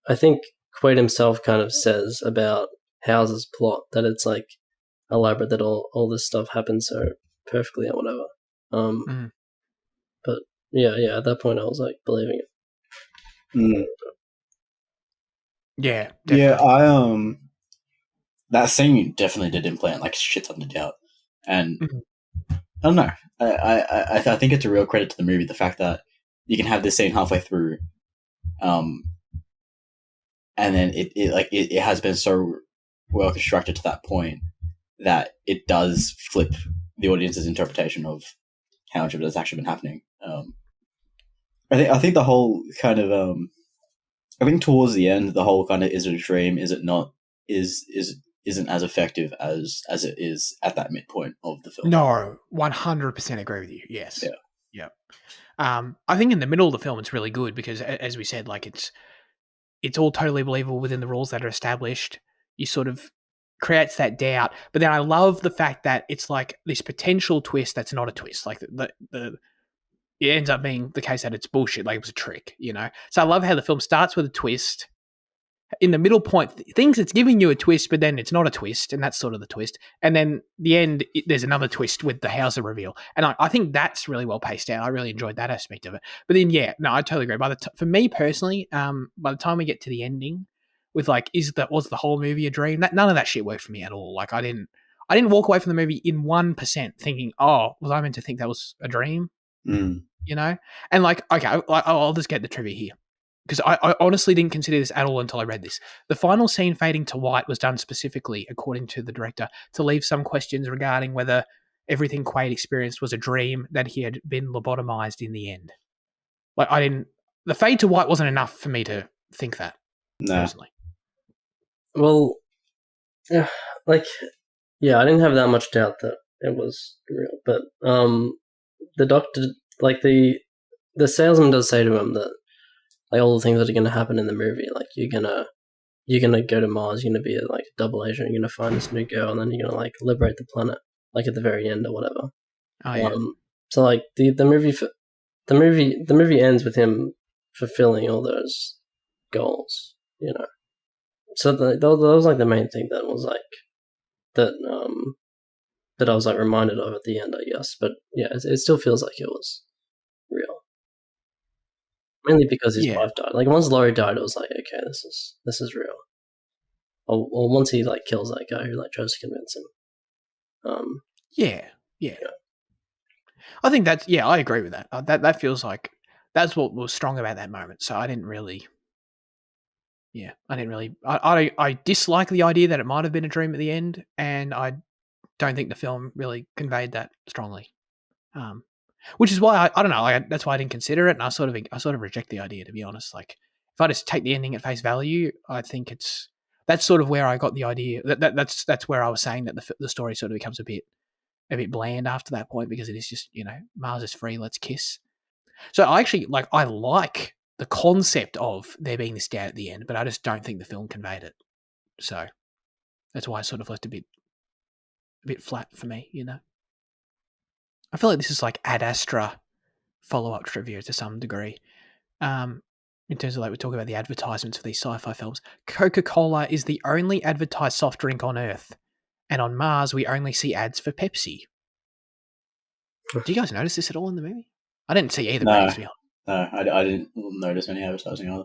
I think Quaid himself kind of says about House's plot that it's like elaborate, that all this stuff happens so perfectly or whatever. But yeah, at that point I was like believing it. Yeah, definitely. Yeah, that scene definitely did implant like shit ton of doubt, and I don't know. I think it's a real credit to the movie, the fact that you can have this scene halfway through, and then it has been so well constructed to that point that it does flip the audience's interpretation of how much of it has actually been happening. I think the whole kind of I think towards the end, the whole kind of is it a dream, is it not, isn't as effective as it is at that midpoint of the film. No, 100% agree with you. Yes. Yeah. I think in the middle of the film it's really good because, as we said, like it's all totally believable within the rules that are established. You sort of creates that doubt, but then I love the fact that it's like this potential twist that's not a twist. Like it ends up being the case that it's bullshit, like it was a trick, So I love how the film starts with a twist. In the middle point, thinks it's giving you a twist, but then it's not a twist, and that's sort of the twist. And then the end, there's another twist with the Hauser reveal, and I think that's really well paced out. I really enjoyed that aspect of it. But then, yeah, no, I totally agree. For me personally, by the time we get to the ending, with like, was the whole movie a dream? None of that shit worked for me at all. Like, I didn't walk away from the movie in 1% thinking, oh, was I meant to think that was a dream? And like, okay, I'll just get the trivia here. Because I honestly didn't consider this at all until I read this. The final scene fading to white was done specifically, according to the director, to leave some questions regarding whether everything Quaid experienced was a dream that he had been lobotomized in the end. Like, the fade to white wasn't enough for me to think that, personally. Well, yeah, I didn't have that much doubt that it was real, but the doctor, like the salesman does say to him that like all the things that are going to happen in the movie, like you're gonna go to Mars, you're gonna be like a double agent, you're gonna find this new girl, and then you're gonna like liberate the planet, like at the very end or whatever. Oh yeah. So like the movie ends with him fulfilling all those goals, So that was like the main thing that was like that I was like reminded of at the end, I guess. But yeah, it still feels like it was real. Mainly because his wife died. Like once Laurie died, it was like, okay, this is real. Or once he like kills that guy who like tries to convince him. Yeah. I think that's I agree with that. That feels like that's what was strong about that moment. So I didn't really. I dislike the idea that it might have been a dream at the end, and I don't think the film really conveyed that strongly. Which is why I don't know. That's why I didn't consider it, and I sort of reject the idea, to be honest. Like, if I just take the ending at face value, I think that's sort of where I got the idea. That's where I was saying that the story sort of becomes a bit bland after that point, because it is just Mars is free, let's kiss. So I actually I like the concept of there being this doubt at the end, but I just don't think the film conveyed it. So That's why I sort of left a bit flat for me, you know. I feel like this is like Ad Astra follow-up trivia to some degree. In terms of like we're talking about the advertisements for these sci-fi films. Coca-Cola is the only advertised soft drink on Earth, and on Mars we only see ads for Pepsi. Do you guys notice this at all in the movie? I didn't see either movies, to be honest. No, I didn't notice any advertising either.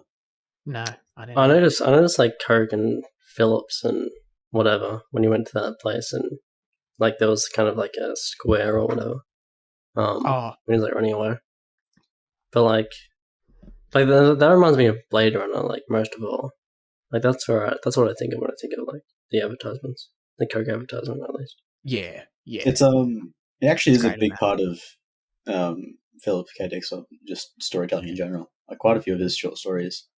No, I didn't. I noticed like Coke and Phillips and whatever when you went to that place, and like there was kind of like a square or whatever. When he was like running away. But like that reminds me of Blade Runner, like most of all. Like that's right. That's what I think of when I think of like the advertisements, the Coke advertisement at least. Yeah. It's it actually is a big part of Philip K. Dick's just storytelling in general. Like quite a few of his short stories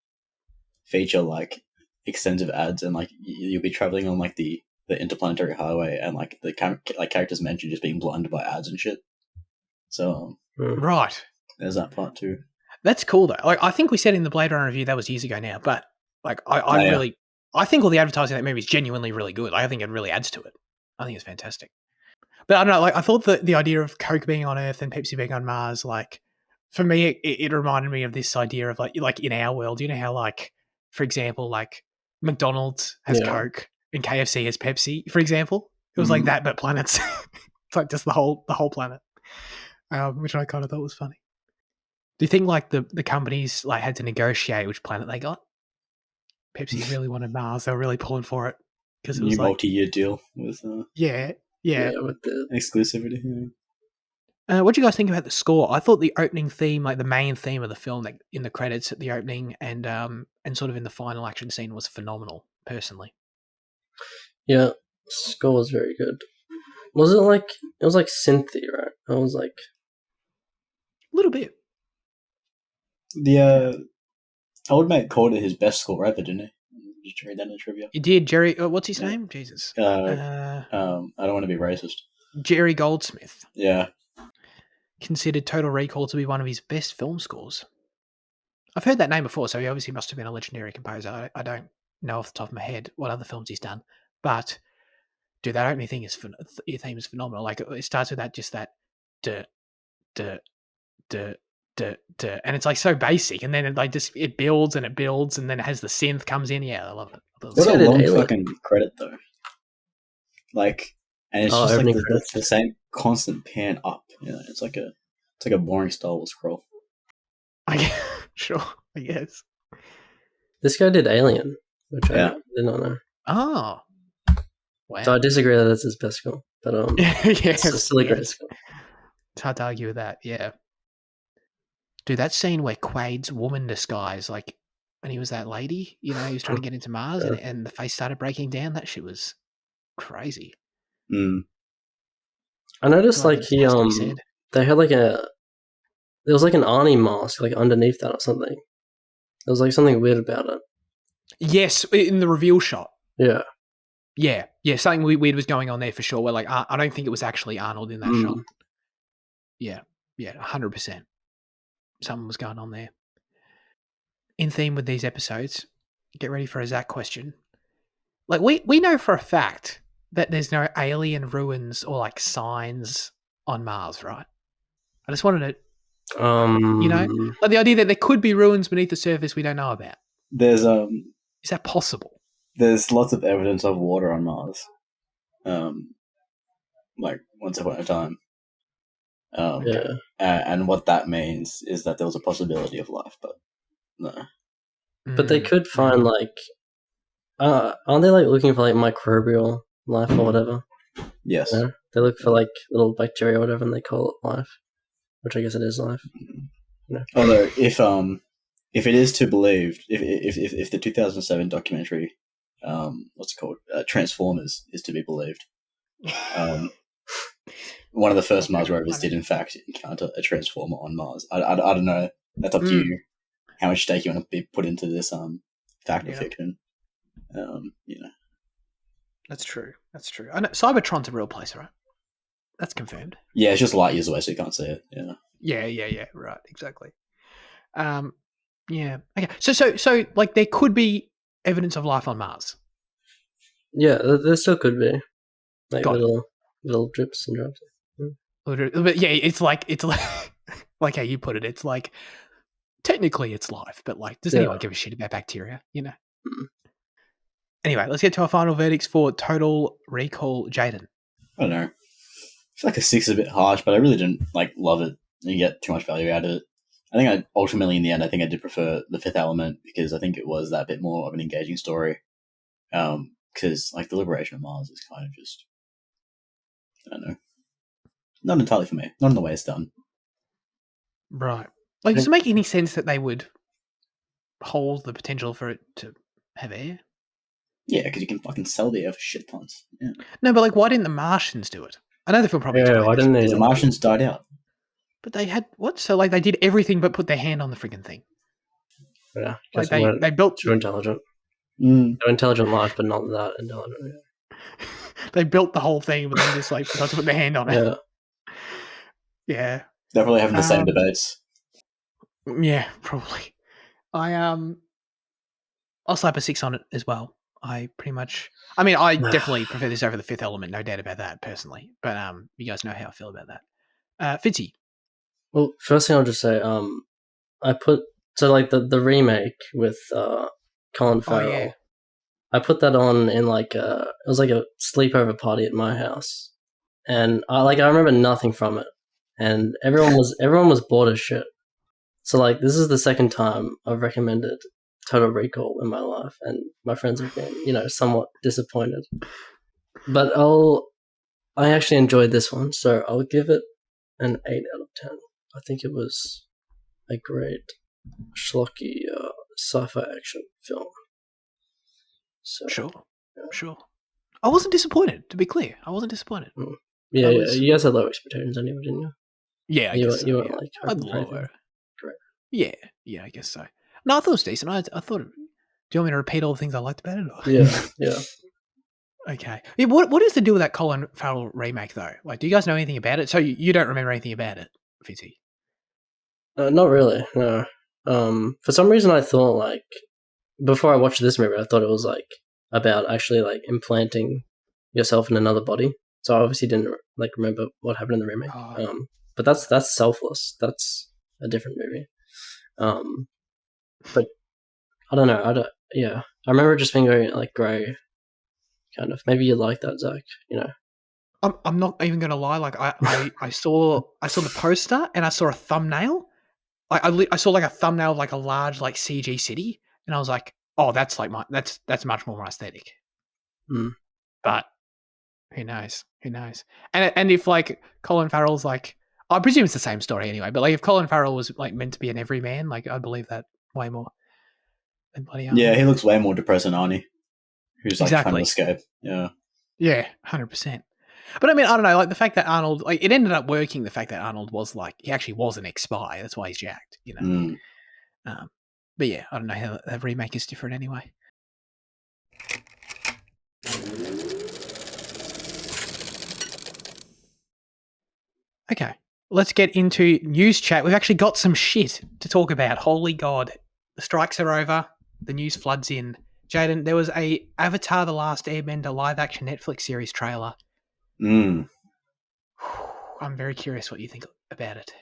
feature like extensive ads, and like you'll be traveling on like the interplanetary highway, and like the characters mentioned just being blinded by ads and shit. So right, there's that part too. That's cool though. Like I think we said in the Blade Runner review that was years ago now, but like I think all the advertising in that movie is genuinely really good. I think it really adds to it. I think it's fantastic. But I don't know, like I thought that the idea of Coke being on Earth and Pepsi being on Mars, like for me, it reminded me of this idea of like in our world, you know how like, for example, like McDonald's has Coke and KFC has Pepsi, for example. It was like that, but planets. It's like just the whole planet, which I kind of thought was funny. Do you think like the companies like had to negotiate which planet they got? Pepsi really wanted Mars. They were really pulling for it because it was new like multi-year deal with yeah, with the exclusivity. What do you guys think about the score? I thought the opening theme, like the main theme of the film, like in the credits at the opening and sort of in the final action scene, was phenomenal. Personally, yeah, score was very good. Was it like it was like synthy, right? I was like a little bit. Old Mate called it his best score ever, didn't he? Did you read that in the trivia? He did. Jerry, what's his name? Jesus. I don't want to be racist. Jerry Goldsmith. Yeah. Considered Total Recall to be one of his best film scores. I've heard that name before, so he obviously must have been a legendary composer. I don't know off the top of my head what other films he's done, but dude, that opening thing theme is phenomenal. Like it starts with that duh, duh, duh, duh, duh, and it's like so basic, and then it builds and it builds, and then it has the synth comes in. Yeah, I love it. What a long fucking credit though. Like, and it's just like the same constant pan up. You know, it's like a boring Star Wars scroll. Sure, I guess. This guy did Alien, which I did not know. Oh, wow. So I disagree that that's his best score, but it's still a great score. It's hard to argue with that. Yeah. Dude, that scene where Quaid's woman disguise, like when he was that lady, you know, he was trying to get into Mars and the face started breaking down. That shit was crazy. I noticed like they had like there was like an Arnie mask like underneath that or something. There was like something weird about it. Yes, in the reveal shot. Yeah. Yeah, something weird was going on there for sure. Where like I don't think it was actually Arnold in that shot. Yeah, 100%. Something was going on there. In theme with these episodes, get ready for a Zach question. Like we know for a fact that there's no alien ruins or like signs on Mars, right? I just wanted to, you know, like the idea that there could be ruins beneath the surface we don't know about. There's is that possible? There's lots of evidence of water on Mars. Like once upon a time. And what that means is that there was a possibility of life, but no. But they could find like, aren't they like looking for like microbial life or whatever? Yes. You know? They look for like little bacteria or whatever, and they call it life, which I guess it is life. You know? Although if it is to believe, if the 2007 documentary, what's it called, Transformers, is to be believed, one of the first Mars rovers did in fact encounter a transformer on Mars. I don't know. That's up to you. How much stake you want to be put into this fact or fiction? You know. That's true. I know Cybertron's a real place, right? That's confirmed. Yeah, it's just light years away, so you can't see it. Yeah. Right, exactly. Yeah. Okay. So like there could be evidence of life on Mars. Yeah, there still could be like Got it. little drips and drops. But yeah, it's like like how you put it. It's like technically it's life, but like, does anyone give a shit about bacteria? You know. Mm. Anyway, let's get to our final verdicts for Total Recall. Jaden. I don't know. I feel like a 6 is a bit harsh, but I really didn't like love it. You get too much value out of it. I think I ultimately, in the end, I think I did prefer The Fifth Element because I think it was that bit more of an engaging story. Because like the Liberation of Mars is kind of just, I don't know, not entirely for me. Not in the way it's done. Right. Like, does it make any sense that they would hold the potential for it to have air? Yeah, because you can fucking sell the air for shit tons. Yeah. No, but like, why didn't the Martians do it? I know the film probably Yeah, why explained this, didn't they? Because the Martians died out. but they had what? So like, they did everything but put their hand on the friggin' thing. Yeah, Like they built too intelligent. Mm. They're intelligent life, but not that intelligent. they built the whole thing, but then just like forgot to put their hand on it. Yeah. Yeah. They're probably having the same debates. Yeah, probably. I'll slap a 6 on it as well. I definitely prefer this over The Fifth Element, no doubt about that, personally. But you guys know how I feel about that. Fitzy. Well, first thing I'll just say, I put like the remake with Colin Farrell. Oh, yeah. I put that on in like it was like a sleepover party at my house, and I remember nothing from it, and everyone was bored as shit. So like this is the second time I've recommended Total Recall in my life, and my friends have been somewhat disappointed. But I actually enjoyed this one, so I'll give it an 8 out of 10. I think it was a great schlocky sci-fi action film. So, Sure. I wasn't disappointed, to be clear. I wasn't disappointed. Yeah, you guys had low expectations anyway, didn't you? Yeah, I guess so. You weren't Yeah. like I'd hoping for anything. lower. Correct. Yeah, I guess so. No, I thought it was decent. I thought. Do you want me to repeat all the things I liked about it? Or? Yeah. Okay. Yeah, what is the deal with that Colin Farrell remake though? Like, do you guys know anything about it? So you don't remember anything about it, Fitzy? Not really. No. For some reason, I thought like before I watched this movie, I thought it was like about actually like implanting yourself in another body. So I obviously didn't like remember what happened in the remake. Oh. But that's Selfless. That's a different movie. But I don't know. Yeah, I remember it just being very like grey, kind of. Maybe you like that, Zach. I'm not even gonna lie. Like I saw the poster and I saw a thumbnail. I saw like a thumbnail of like a large like CG city, and I was like, oh, that's like that's much more my aesthetic. Mm. But who knows? And if like Colin Farrell's like, I presume it's the same story anyway. But like if Colin Farrell was like meant to be an everyman, like I believe that way more than bloody Arnold. Yeah, he looks way more depressed than Arnie, who's like trying to escape. Yeah. Yeah, 100%. But I mean, I don't know, like the fact that Arnold, like it ended up working. The fact that Arnold was like, he actually was an ex-spy. That's why he's jacked, you know. But yeah, I don't know how that remake is different anyway. Okay, let's get into news chat. We've actually got some shit to talk about. Holy God. The strikes are over. The news floods in. Jaden, there was a Avatar: The Last Airbender live-action Netflix series trailer. Mm. I'm very curious what you think about it.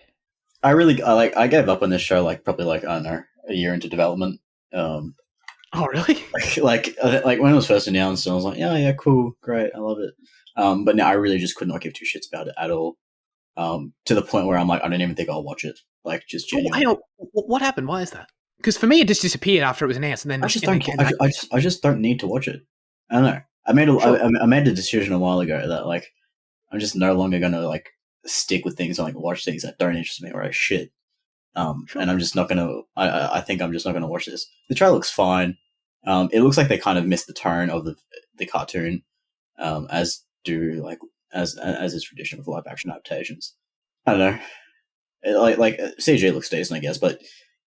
I gave up on this show like probably like, I don't know, a year into development. Oh, really? Like when it was first announced, I was like, yeah, cool, great, I love it. But now I really just could not give two shits about it at all. To the point where I'm like, I don't even think I'll watch it. Like, just genuinely. Oh, what happened? Why is that? Because for me, it just disappeared after it was announced, and then I just don't need to watch it. I don't know. I made a decision a while ago that like I'm just no longer gonna like stick with things and like watch things that don't interest me or are shit. And I'm just not gonna. I think I'm just not gonna watch this. The trailer looks fine. It looks like they kind of missed the tone of the cartoon, as is tradition with live action adaptations. I don't know. Like CG looks decent, I guess, but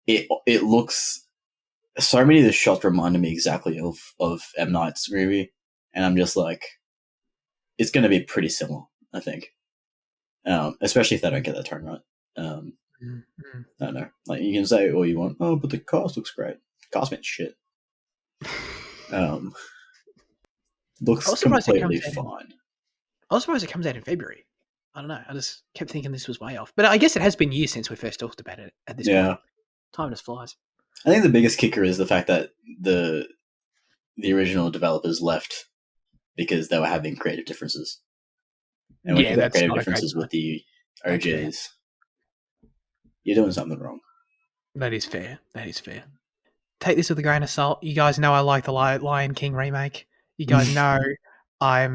it looks. So many of the shots reminded me exactly of M. Night's movie, and I'm just like, it's going to be pretty similar, I think. Especially if they don't get that tone right. I don't know. Like, you can say all you want, oh, but the cast looks great. Cast meant shit. Looks I was surprised it completely comes out. fine. I was surprised it comes out in February. I don't know. I just kept thinking this was way off. But I guess it has been years since we first talked about it at this point. Time just flies. I think the biggest kicker is the fact that the original developers left because they were having creative differences. And when you've got creative differences with the OGs, you're doing something wrong. That is fair. That is fair. Take this with a grain of salt. You guys know I like the Lion King remake. You guys know I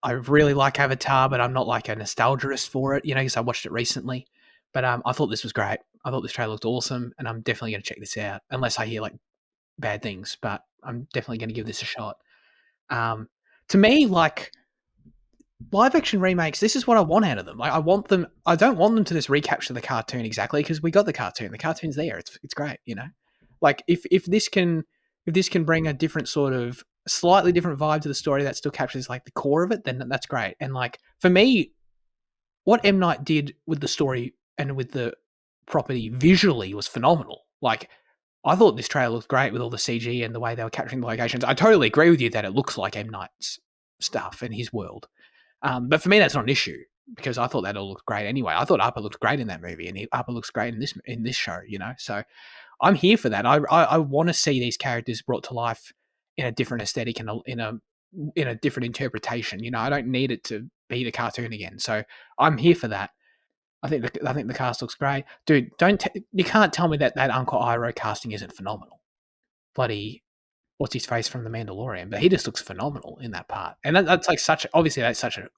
really like Avatar, but I'm not like a nostalgist for it, because I watched it recently. But I thought this was great. I thought this trailer looked awesome, and I'm definitely going to check this out, unless I hear like bad things. But I'm definitely going to give this a shot. To me, like live action remakes, this is what I want out of them. Like I don't want them to just recapture the cartoon exactly, because we got the cartoon. The cartoon's there. It's great, Like if this can bring a different sort of slightly different vibe to the story that still captures like the core of it, then that's great. And like for me, what M. Night did with the story and with the property visually was phenomenal. Like I thought this trailer looked great with all the CG and the way they were capturing the locations. I totally agree with you that it looks like M. Night's stuff and his world. But for me, that's not an issue, because I thought that all looked great anyway. I thought Appa looked great in that movie, and Appa looks great in this show. So I'm here for that. I want to see these characters brought to life in a different aesthetic and in a different interpretation. I don't need it to be the cartoon again. So I'm here for that. I think the cast looks great, dude. You can't tell me that Uncle Iroh casting isn't phenomenal. Bloody what's his face from The Mandalorian, but he just looks phenomenal in that part. And that's like such a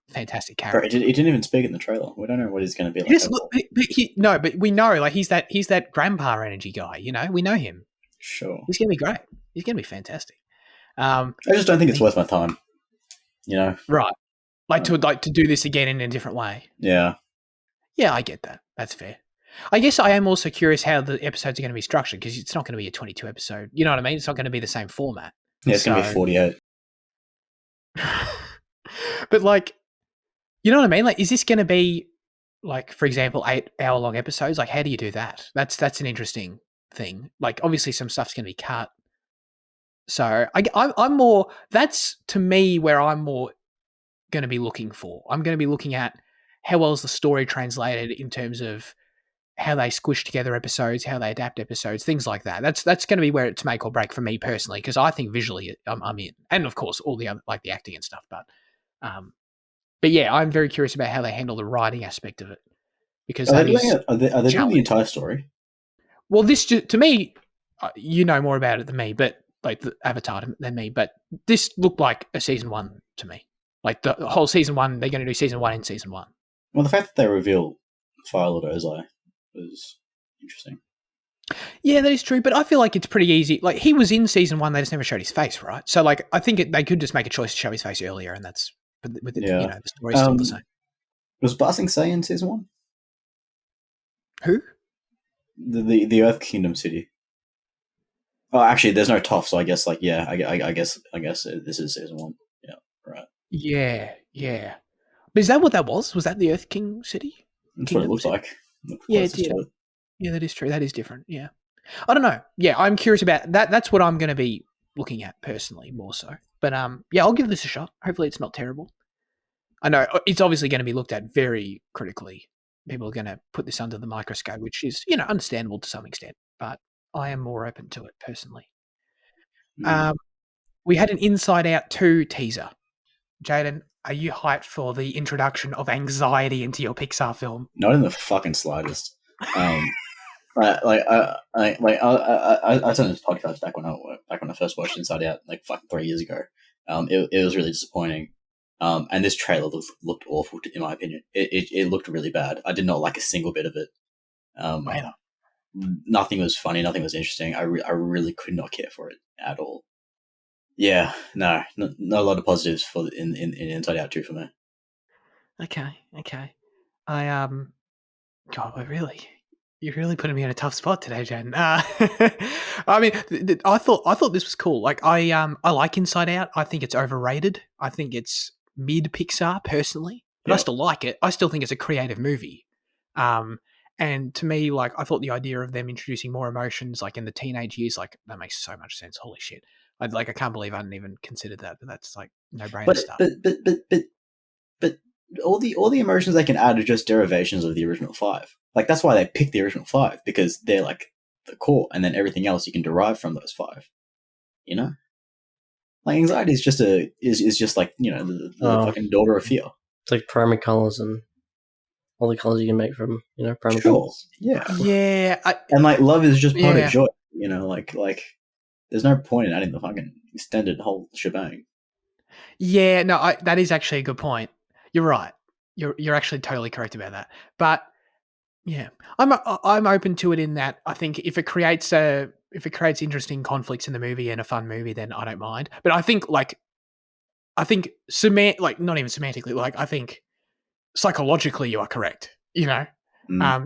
fantastic character. Bro, he didn't even speak in the trailer. We don't know what he's going to be like. But we know, like he's that grandpa energy guy. We know him. Sure, he's going to be great. He's going to be fantastic. I just don't think it's worth my time. Right? Like to do this again in a different way. Yeah. Yeah, I get that. That's fair. I guess I am also curious how the episodes are going to be structured, because it's not going to be a 22 episode. You know what I mean? It's not going to be the same format. Yeah, it's going to be 48. But like, you know what I mean? Like, is this going to be like, for example, 8-hour-long episodes? Like, how do you do that? That's an interesting thing. Like, obviously, some stuff's going to be cut. So I'm more. That's to me where I'm more going to be looking for. I'm going to be looking at how well is the story translated in terms of how they squish together episodes, how they adapt episodes, things like that. That's going to be where it's make or break for me personally, because I think visually I'm in, and of course all the other like the acting and stuff. But yeah, I'm very curious about how they handle the writing aspect of it, because are they doing the entire story? Well, this to me, you know more about it than me, but like the Avatar than me. But this looked like a season 1 to me. Like the whole season 1, they're going to do season 1 in season 1. Well, the fact that they reveal Fire Lord Ozai was interesting. Yeah, that is true, but I feel like it's pretty easy. Like he was in season 1, they just never showed his face, right? So like I think they could just make a choice to show his face earlier, and that's with it, the story's still the same. Was Ba Sing Se in season 1? Who? The Earth Kingdom city. Oh, actually, there's no Toph, so I guess I guess this is season 1. Yeah, right. Yeah. But is that what that was? Was that the Earth King city? That's what it looks like. Yeah, it did. Yeah, that is true. That is different. Yeah. I don't know. Yeah, I'm curious about that. That's what I'm going to be looking at personally, more so. But yeah, I'll give this a shot. Hopefully it's not terrible. I know it's obviously going to be looked at very critically. People are going to put this under the microscope, which is, understandable to some extent. But I am more open to it personally. We had an Inside Out 2 teaser. Jaden, are you hyped for the introduction of anxiety into your Pixar film? Not in the fucking slightest. I turned this podcast back when I first watched Inside Out like fucking 3 years ago. It was really disappointing. And this trailer looked awful in my opinion. It looked really bad. I did not like a single bit of it. Nothing was funny. Nothing was interesting. I really could not care for it at all. Yeah, not a lot of positives for in Inside Out 2 for me. Okay. God, you're really putting me in a tough spot today, Jen. I mean, I thought this was cool. Like I like Inside Out. I think it's overrated. I think it's mid Pixar personally, but I still like it. I still think it's a creative movie. And to me, like I thought the idea of them introducing more emotions, like in the teenage years, like that makes so much sense. Holy shit! I can't believe I hadn't even considered that, but that's like no-brainer But stuff. but all the emotions they can add are just derivations of the original 5. Like that's why they picked the original 5, because they're like the core, and then everything else you can derive from those 5. You know, like anxiety is just is just like, you know, the fucking daughter of fear. It's like primary colors and all the colors you can make from, you know, primary Sure, colors. yeah, Yeah, and like love is just part Yeah. of joy. You know, like there's no point in adding the fucking extended whole shebang. yeah. No, that is actually a good point. You're right. You're actually totally correct about that. But yeah, I'm open to it in that I think if it creates interesting conflicts in the movie and a fun movie, then I don't mind. But I think not even semantically, like I think psychologically you are correct. You know,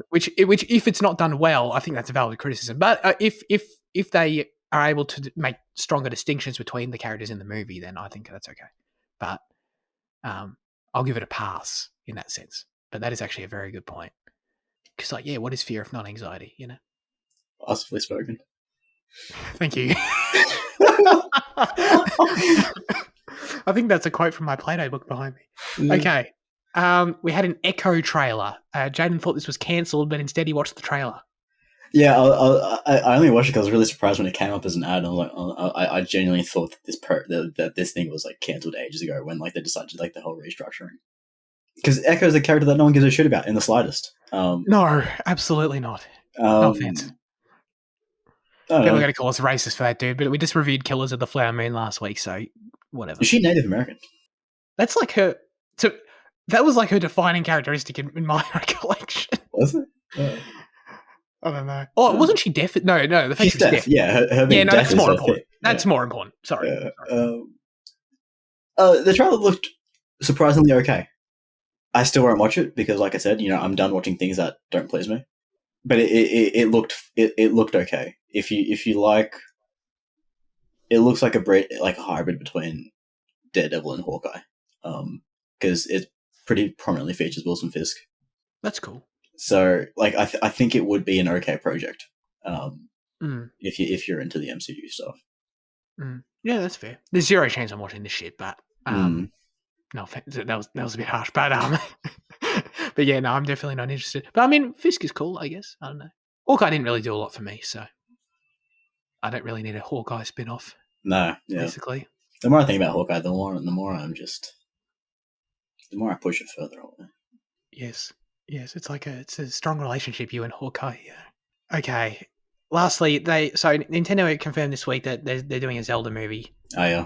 which if it's not done well, I think that's a valid criticism. But if they are able to make stronger distinctions between the characters in the movie, then I think that's okay. But I'll give it a pass in that sense. But that is actually a very good point. Because, like, yeah, what is fear if not anxiety? You know. Philosophical spoken. Thank you. I think that's a quote from my Play-Doh book behind me. Okay. We had an Echo trailer. Jaden thought this was cancelled, but instead he watched the trailer. Yeah, I only watched it because I was really surprised when it came up as an ad. I was like, I genuinely thought that this thing was like cancelled ages ago when like they decided like the whole restructuring. Because Echo is a character that no one gives a shit about in the slightest. No, absolutely not. No offense. People are going to call us racist for that, dude. But we just reviewed Killers of the Flower Moon last week, so whatever. Is she Native American? That's like her. That was like her defining characteristic in my recollection. Was it? Yeah. I don't know. Oh, wasn't she deaf? No. The fact she's deaf. Yeah, her being deaf that's more important. Thing. That's more important. Sorry. The trailer looked surprisingly okay. I still won't watch it because, like I said, you know, I'm done watching things that don't please me. But it looked okay. If you like, it looks like a hybrid between Daredevil and Hawkeye, because it pretty prominently features Wilson Fisk. That's cool. So, like, I think it would be an okay project, if you're into the MCU stuff. Yeah, that's fair. There's zero chance I'm watching this shit, but no offense, that was a bit harsh, but but yeah, no, I'm definitely not interested. But I mean, Fisk is cool, I guess. I don't know. Hawkeye didn't really do a lot for me, so I don't really need a Hawkeye spin-off. No, yeah. Basically. The more I think about Hawkeye, the more I push it further away. Yes, it's it's a strong relationship, you and Hawkeye. Yeah. Okay. Lastly, Nintendo confirmed this week that they're doing a Zelda movie. Oh yeah.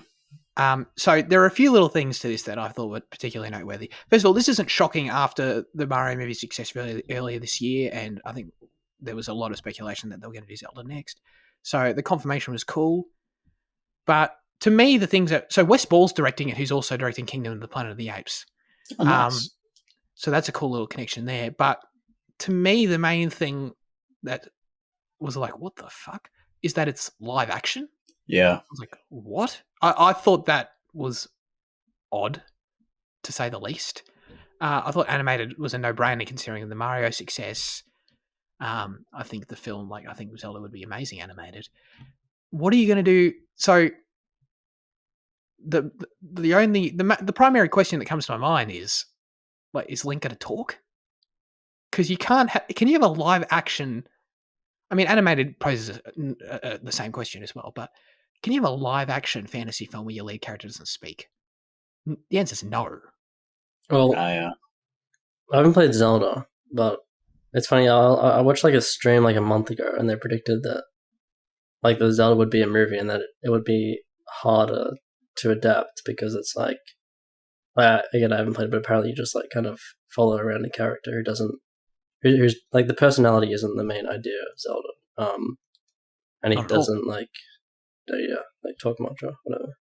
So there are a few little things to this that I thought were particularly noteworthy. First of all, this isn't shocking after the Mario movie's success earlier this year, and I think there was a lot of speculation that they were going to do Zelda next. So the confirmation was cool. But to me, the things so Wes Ball's directing it, who's also directing Kingdom of the Planet of the Apes. Oh, nice. So that's a cool little connection there. But to me, the main thing that was like, what the fuck, is that it's live action. Yeah. I was like, what? I thought that was odd, to say the least. I thought animated was a no-brainer considering the Mario success. I think the film, I think Zelda would be amazing animated. What are you going to do? So the primary question that comes to my mind is, is Link going to talk? Because you can't. Can you have a live action? I mean, animated poses the same question as well, but can you have a live action fantasy film where your lead character doesn't speak? The answer is no. Well, I haven't played Zelda, but it's funny. I watched a stream a month ago, and they predicted that the Zelda would be a movie, and that it would be harder to adapt because it's again, I haven't played it, but apparently you just kind of follow around a character who doesn't, who's the personality isn't the main idea of Zelda, and he doesn't talk much or whatever.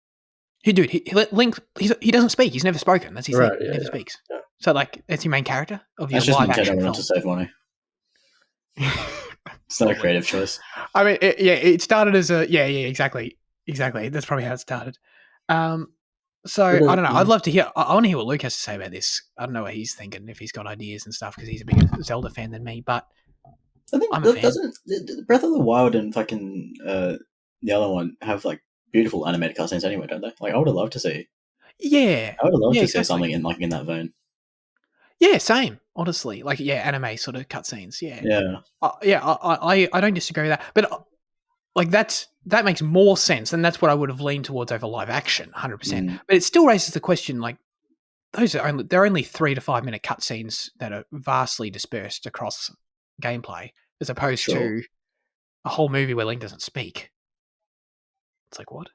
Link, he doesn't speak. He's never spoken. That's his thing. Yeah, he never speaks. Yeah. So that's your main character of your live action film. To save money. It's not a creative choice. I mean, it started as a exactly. That's probably how it started. So I don't know. I'd love to hear. I want to hear what Luke has to say about this. I don't know what he's thinking, if he's got ideas and stuff, because he's a bigger Zelda fan than me. But I think doesn't Breath of the Wild and fucking the other one have beautiful animated cutscenes anyway, don't they? Like I would have loved to see. Yeah. I would have loved Yeah, to see exactly. something in that vein. Yeah, same. Honestly, like anime sort of cutscenes. Yeah, Yeah. I don't disagree with that, but like that makes more sense, and that's what I would have leaned towards over live action, 100%. Mm. But it still raises the question, like they're only 3 to 5 minute cutscenes that are vastly dispersed across gameplay, as opposed Sure. to a whole movie where Link doesn't speak. It's like what?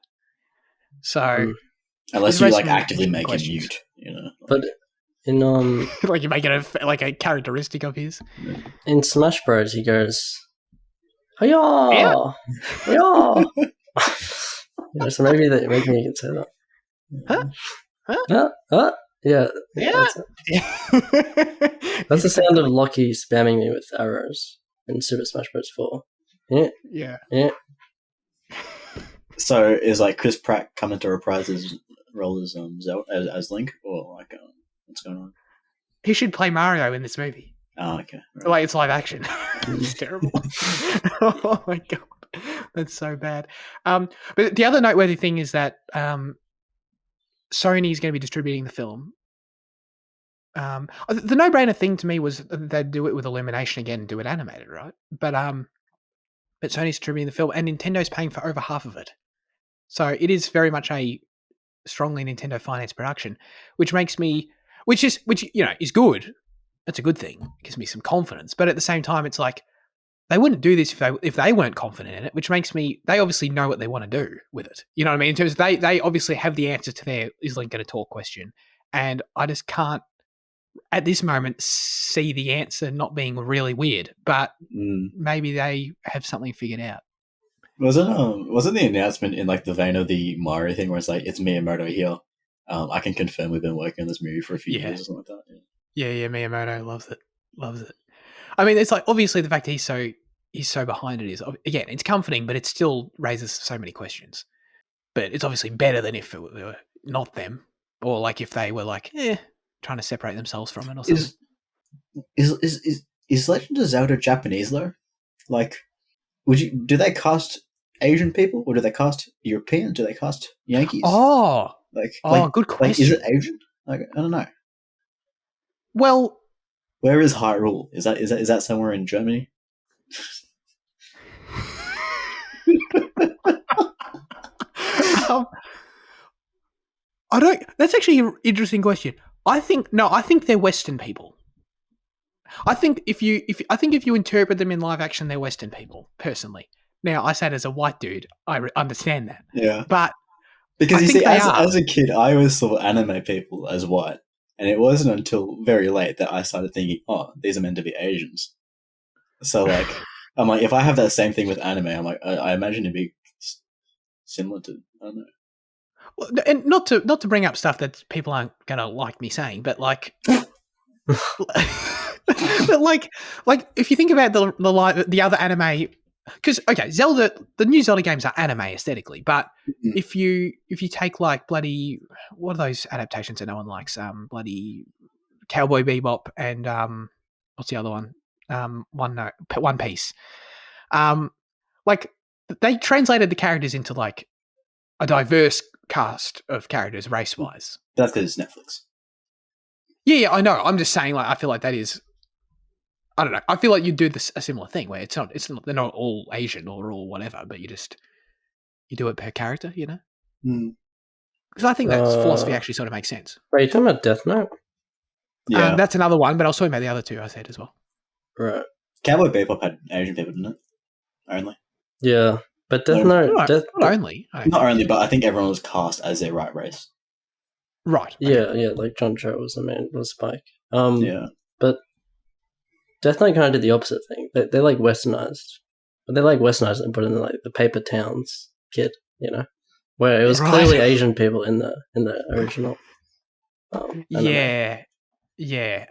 So Unless it you raises like some actively interesting make questions. him mute, you know. But in Like you make it a characteristic of his. in Smash Bros, he goes, "Hiya, Yeah. hiya." So maybe you can say that. Huh? Yeah, Yeah. that's the sound of Lockie spamming me with arrows in Super Smash Bros. 4. Yeah. So is like Chris Pratt coming to reprise his role as as Link, or like what's going on? He should play Mario in this movie. Oh, okay. Right. Like it's live action. It's terrible. Oh my god, that's so bad. But the other noteworthy thing is that Sony's going to be distributing the film. The no-brainer thing to me was they'd do it with Illumination again and do it animated, right? But Sony's distributing the film, and Nintendo's paying for over half of it. So it is very much a strongly Nintendo finance production, which is good. That's a good thing. It gives me some confidence. But at the same time, it's like they wouldn't do this if they weren't confident in it, which makes me they obviously know what they want to do with it. You know what I mean? In terms of they obviously have the answer to their is Link going to talk question. And I just can't at this moment see the answer not being really weird. But maybe they have something figured out. Wasn't the announcement in like the vein of the Mario thing where it's like it's Miyamoto here? I can confirm we've been working on this movie for a few years or something like that. Yeah, Miyamoto loves it. I mean, it's like obviously the fact he's so behind it is again, it's comforting, but it still raises so many questions. But it's obviously better than if it were not them, or like if they were like, trying to separate themselves from it or something. Is Legend of Zelda Japanese though? Like, do they cast Asian people, or do they cast Europeans? Do they cast Yankees? Good question. Like, is it Asian? Like, I don't know. Well, where is Hyrule? Is that somewhere in Germany? I don't. That's actually an interesting question. I think they're Western people. I think if you interpret them in live action, they're Western people. Personally, now I say it as a white dude, I understand that. Yeah, but because you see, as a kid, I always saw anime people as white, and it wasn't until very late that I started thinking, oh, these are meant to be Asians. So like, I'm like, if I have that same thing with anime, I'm like, I imagine it'd be similar to, I don't know. Well, and not to bring up stuff that people aren't gonna like me saying, but like. But like if you think about the other anime, because okay, Zelda, the new Zelda games are anime aesthetically, but if you take like bloody what are those adaptations that no one likes, bloody Cowboy Bebop and what's the other one, One Piece, like they translated the characters into like a diverse cast of characters race wise. That's because Netflix. Yeah, I know. I'm just saying, like, I feel like that is. I don't know. I feel like you do a similar thing where it's not. They're not all Asian or all whatever, but you do it per character, you know. Because I think that philosophy actually sort of makes sense. Wait, you talking about Death Note? Yeah, that's another one. But I was talking about the other two I said as well. Right. Cowboy Bebop had Asian people, didn't it? Only. Yeah, but Death Note. Not only, but I think everyone was cast as their right race. Right. Okay. Yeah. Like John Cho was Spike. Yeah. But Death Note kind of did the opposite thing. They like westernized, but they like westernized and put in like the paper towns kid, you know, where it was clearly Asian people in the original. Yeah.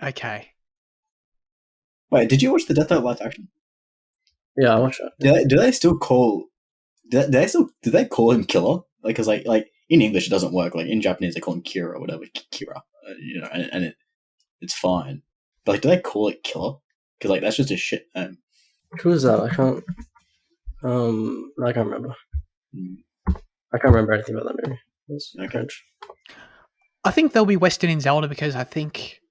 Okay. Wait, did you watch the Death Note live action? Yeah, I watched it. Do they still call? Do they call him Killer? Like, because like in English it doesn't work. Like in Japanese they call him Kira or whatever, Kira. You know, and it's fine. But like, do they call it Killer? Because like that's just a shit name. Who is that? I can't remember. I can't remember anything about that movie. It was Okay. French. I think there'll be Western in Zelda because I think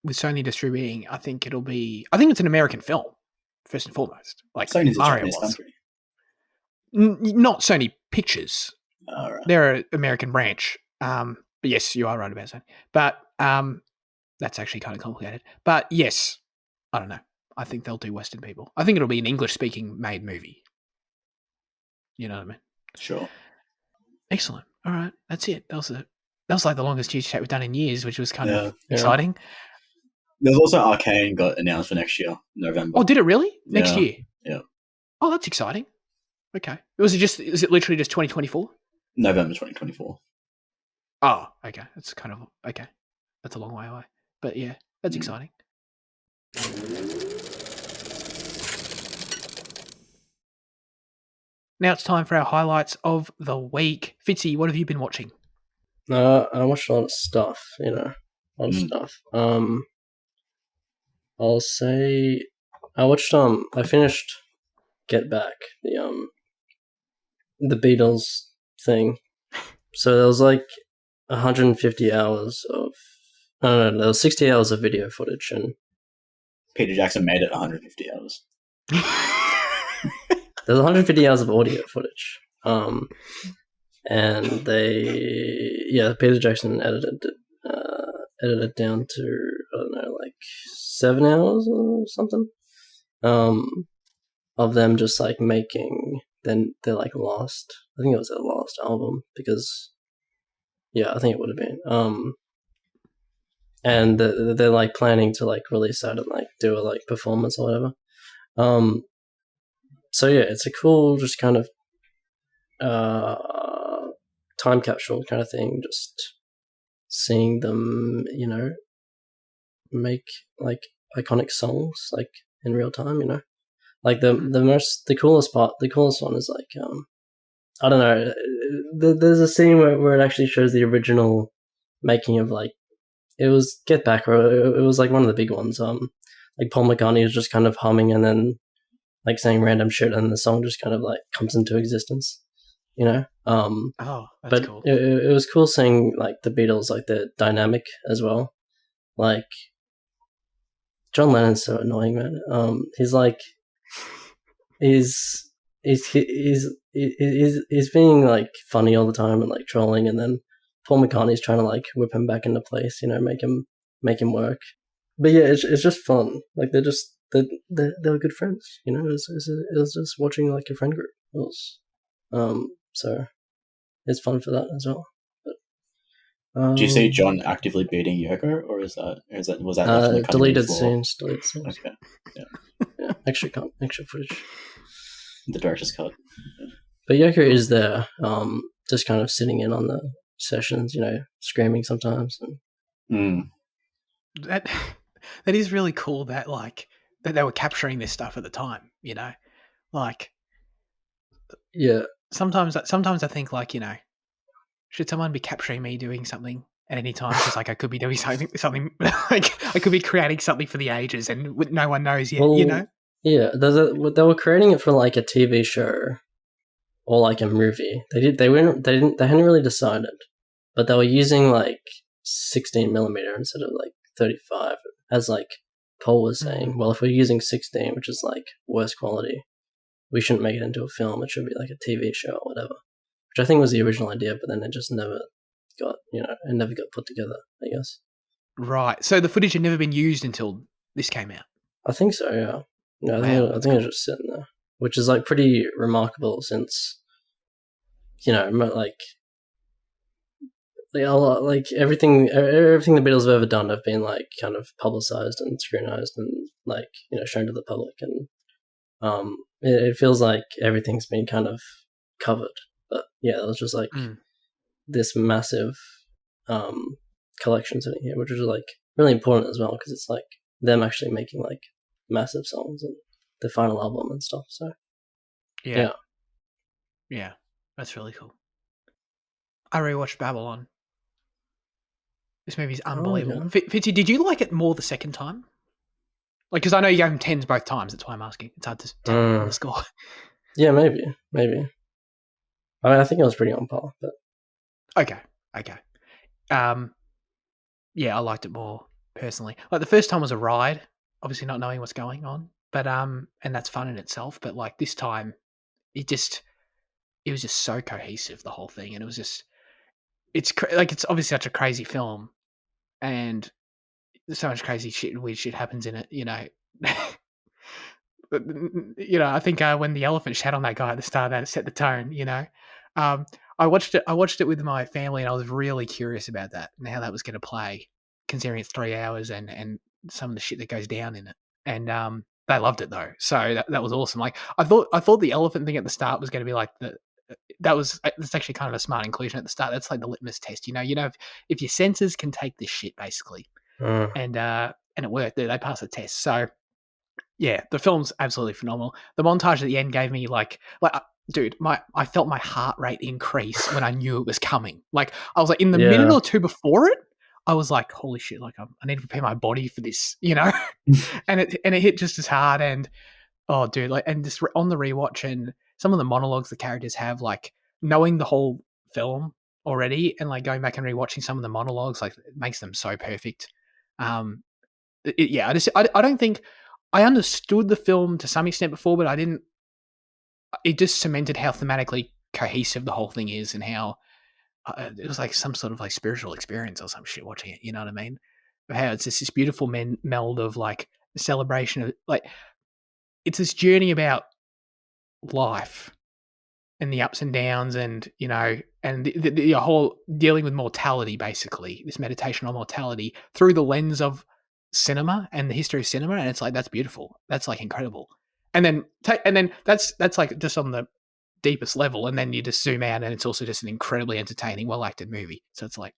with Sony distributing, I think it's an American film, first and foremost. Like Sony's a Mario Chinese was. country. Not Sony Pictures. All right. They're an American branch. But yes, you are right about Sony. But that's actually kind of complicated. But yes, I don't know. I think they'll do Western people. I think it'll be an English-speaking made movie. You know what I mean? Sure. Excellent. All right, that's it. That was like the longest huge chat we've done in years, which was kind of Yeah. exciting. There's also Arcane got announced for next year, November. Oh, did it really? Next Yeah. year? Yeah. Oh, that's exciting. Okay. Is it literally just 2024? November 2024. Oh, okay. That's kind of okay. That's a long way away. But yeah, that's exciting. Now it's time for our highlights of the week. Fitzy, what have you been watching? I watched a lot of stuff, a lot of stuff. I'll say I watched I finished Get Back, the Beatles thing. So there was like 150 hours of no, there was 60 hours of video footage, and Peter Jackson made it 150 hours. there's 150 hours of audio footage. And Peter Jackson edited it down to, I don't know, like 7 hours or something. Of them just like making their like last, I think it was their last album, because I think it would have been. And they're like planning to like release that and like do a like performance or whatever. So yeah, it's a cool just kind of time capsule kind of thing, just seeing them, make like iconic songs like in real time, like the coolest one is like I don't know, there's a scene where it actually shows the original making of like, it was Get Back, or it was like one of the big ones, like Paul McCartney was just kind of humming and then like saying random shit, and the song just kind of like comes into existence, Oh, that's but cool. it was cool seeing like the Beatles, like the dynamic as well. Like John Lennon's so annoying, man. He's like, he's being like funny all the time and like trolling, and then Paul McCartney's trying to like whip him back into place, make him work. But yeah, it's just fun. Like they were good friends, It was just watching like a friend group. It was, so it's fun for that as well. But, do you see John actively beating Yoko, or was that definitely deleted scenes? Okay. Yeah, extra footage. The director's cut. But Yoko is there, just kind of sitting in on the sessions, screaming sometimes. And that is really cool that like that they were capturing this stuff at the time, like yeah. Sometimes I think like, should someone be capturing me doing something at any time? Because like I could be doing something like I could be creating something for the ages and no one knows yet, Well, yeah, they were creating it for like a TV show or like a movie. They hadn't really decided, but they were using like 16mm instead of like 35, as like Paul was saying. Well, if we're using 16, which is like worse quality, we shouldn't make it into a film. It should be like a TV show or whatever, which I think was the original idea, but then it just never got, it never got put together, I guess. Right. So the footage had never been used until this came out. I think so, yeah. No, I think cool. it's just sitting there, which is like pretty remarkable since, like everything the Beatles have ever done have been like kind of publicized and scrutinized and like, shown to the public, and it feels like everything's been kind of covered. But yeah, it was just like this massive collection sitting here, which was like really important as well, because it's like them actually making like massive songs and the final album and stuff. So yeah, that's really cool. I rewatched Babylon. This movie's unbelievable. Oh, yeah. Fitzy, did you like it more the second time? Like, because I know you gave him 10s both times. That's why I'm asking. It's hard to tell the score. Yeah, maybe. I mean, I think it was pretty on par. But Okay. Yeah, I liked it more personally. Like the first time was a ride, obviously not knowing what's going on, but and that's fun in itself. But like this time, it was just so cohesive, the whole thing, and it was just like it's obviously such a crazy film, and there's so much crazy shit and weird shit happens in it, you know. But, I think when the elephant shat on that guy at the start, that set the tone. Um, I watched it. I watched it with my family, and I was really curious about that and how that was going to play, considering it's 3 hours and some of the shit that goes down in it. And they loved it though, so that was awesome. Like I thought the elephant thing at the start was going to be like that's actually kind of a smart inclusion at the start. That's like the litmus test, if your senses can take this shit basically, and it worked. They passed the test. So yeah, the film's absolutely phenomenal. The montage at the end gave me dude, I felt my heart rate increase when I knew it was coming. Like I was like in the minute or two before it, I was like, holy shit, like I need to prepare my body for this, and it hit just as hard. And oh, dude, like, and just on the rewatch and some of the monologues the characters have, like knowing the whole film already and like going back and rewatching some of the monologues, like it makes them so perfect. Yeah, I don't think I understood the film to some extent before, but I didn't. It just cemented how thematically cohesive the whole thing is, and how it was like some sort of like spiritual experience or some shit watching it. You know what I mean? But how it's just this beautiful meld of like celebration of like it's this journey about life and the ups and downs, and and the whole dealing with mortality, basically this meditation on mortality through the lens of cinema and the history of cinema. And it's like that's beautiful, that's like incredible. And then that's like just on the deepest level, and then you just zoom out and it's also just an incredibly entertaining, well acted movie. So it's like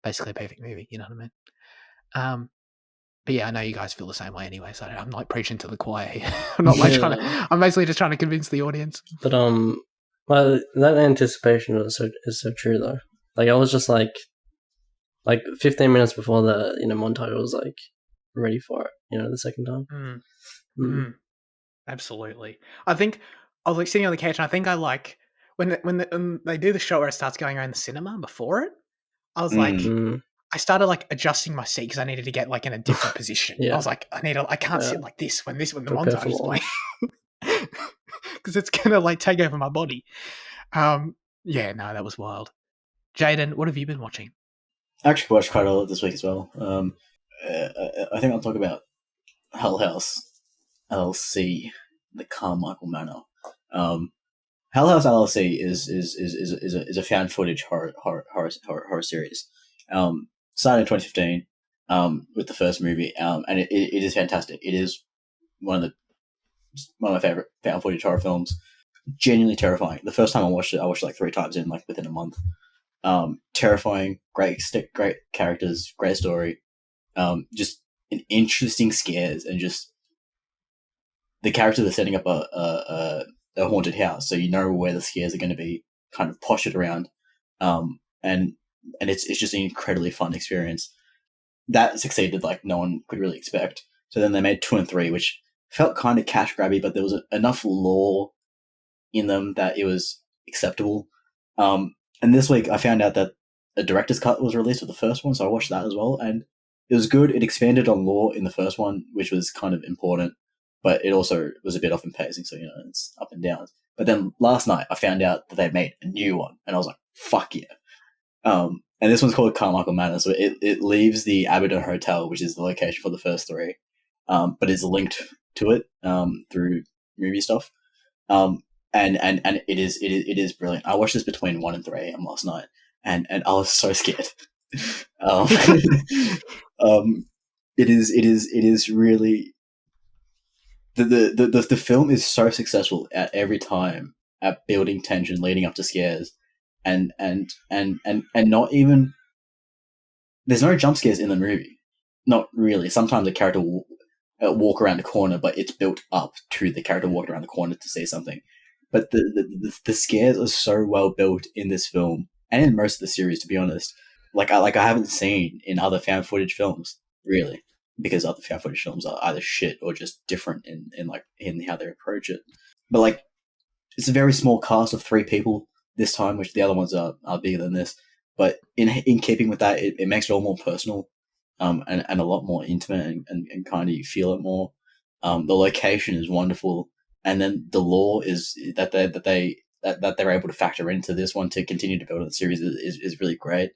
basically a perfect movie, you know what I mean? But yeah, I know you guys feel the same way anyway, so I'm like preaching to the choir here. I'm not like I'm basically just trying to convince the audience. But well, that anticipation is so true though. Like I was just like 15 minutes before the montage, I was like ready for it. The second time. Absolutely. I think I was like sitting on the couch, and I think I like when they do the shot where it starts going around the cinema before it. I was like, I started like adjusting my seat because I needed to get like in a different position. I was like, I can't sit like this when the montage is playing, because it's gonna like take over my body. Yeah, no, that was wild. Jaden, what have you been watching? I actually watched quite a lot this week as well. I think I'll talk about Hull House LLC, the Carmichael Manor. Hull House LLC is a found footage horror series. Started in 2015 with the first movie, and it is fantastic. It is one of my favorite found footage horror films. Genuinely terrifying. The first time I watched it like 3 times in like within a month. Terrifying, great characters, great story. Just an interesting scares, and just the characters are setting up a haunted house, so you know where the scares are going to be kind of postured around, and it's just an incredibly fun experience that succeeded like no one could really expect. So then they made 2 and 3, which felt kind of cash grabby, but there was enough lore in them that it was acceptable. And this week I found out that a director's cut was released with the first one, so I watched that as well, and it was good. It expanded on lore in the first one, which was kind of important, but it also was a bit off in pacing, so it's up and down. But then last night I found out that they made a new one, and I was like, fuck yeah. And this one's called Carmichael Manor, so it leaves the Aberdeen Hotel, which is the location for the first 3, but is linked to it through movie stuff. And it is brilliant. I watched this between 1 and 3 a.m. last night, and I was so scared. It is really the film is so successful at every time at building tension leading up to scares, and not even there's no jump scares in the movie, not really. Sometimes the character will walk around the corner, but it's built up to the character walking around the corner to see something. But the scares are so well built in this film and in most of the series, to be honest. Like I haven't seen in other found footage films, really, because other found footage films are either shit or just different in how they approach it. But like, it's a very small cast of 3 people this time, which the other ones are bigger than this. But in keeping with that, it makes it all more personal, and a lot more intimate, and kind of you feel it more. The location is wonderful, and then the lore is that they're able to factor into this one to continue to build on the series is really great.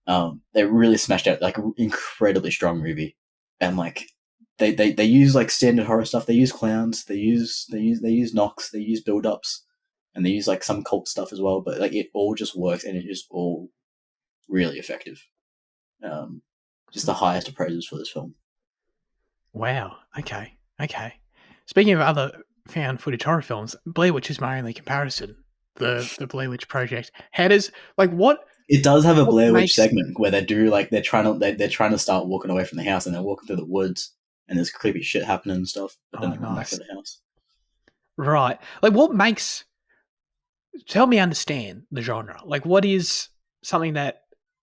They really smashed out like an incredibly strong movie, and like they use like standard horror stuff. They use clowns. They use knocks. They use build ups, and they use like some cult stuff as well. But like it all just works, and it is all really effective. Just the highest of praises for this film. Wow. Okay. Speaking of other found footage horror films, Blair Witch is my only comparison. The Blair Witch Project. How does what? It does have a Blair Witch segment where they do like they're trying to start walking away from the house, and they're walking through the woods, and there's creepy shit happening and stuff. But then they come back to the house. Right. Like, what makes? Help me understand the genre. Like, what is something that?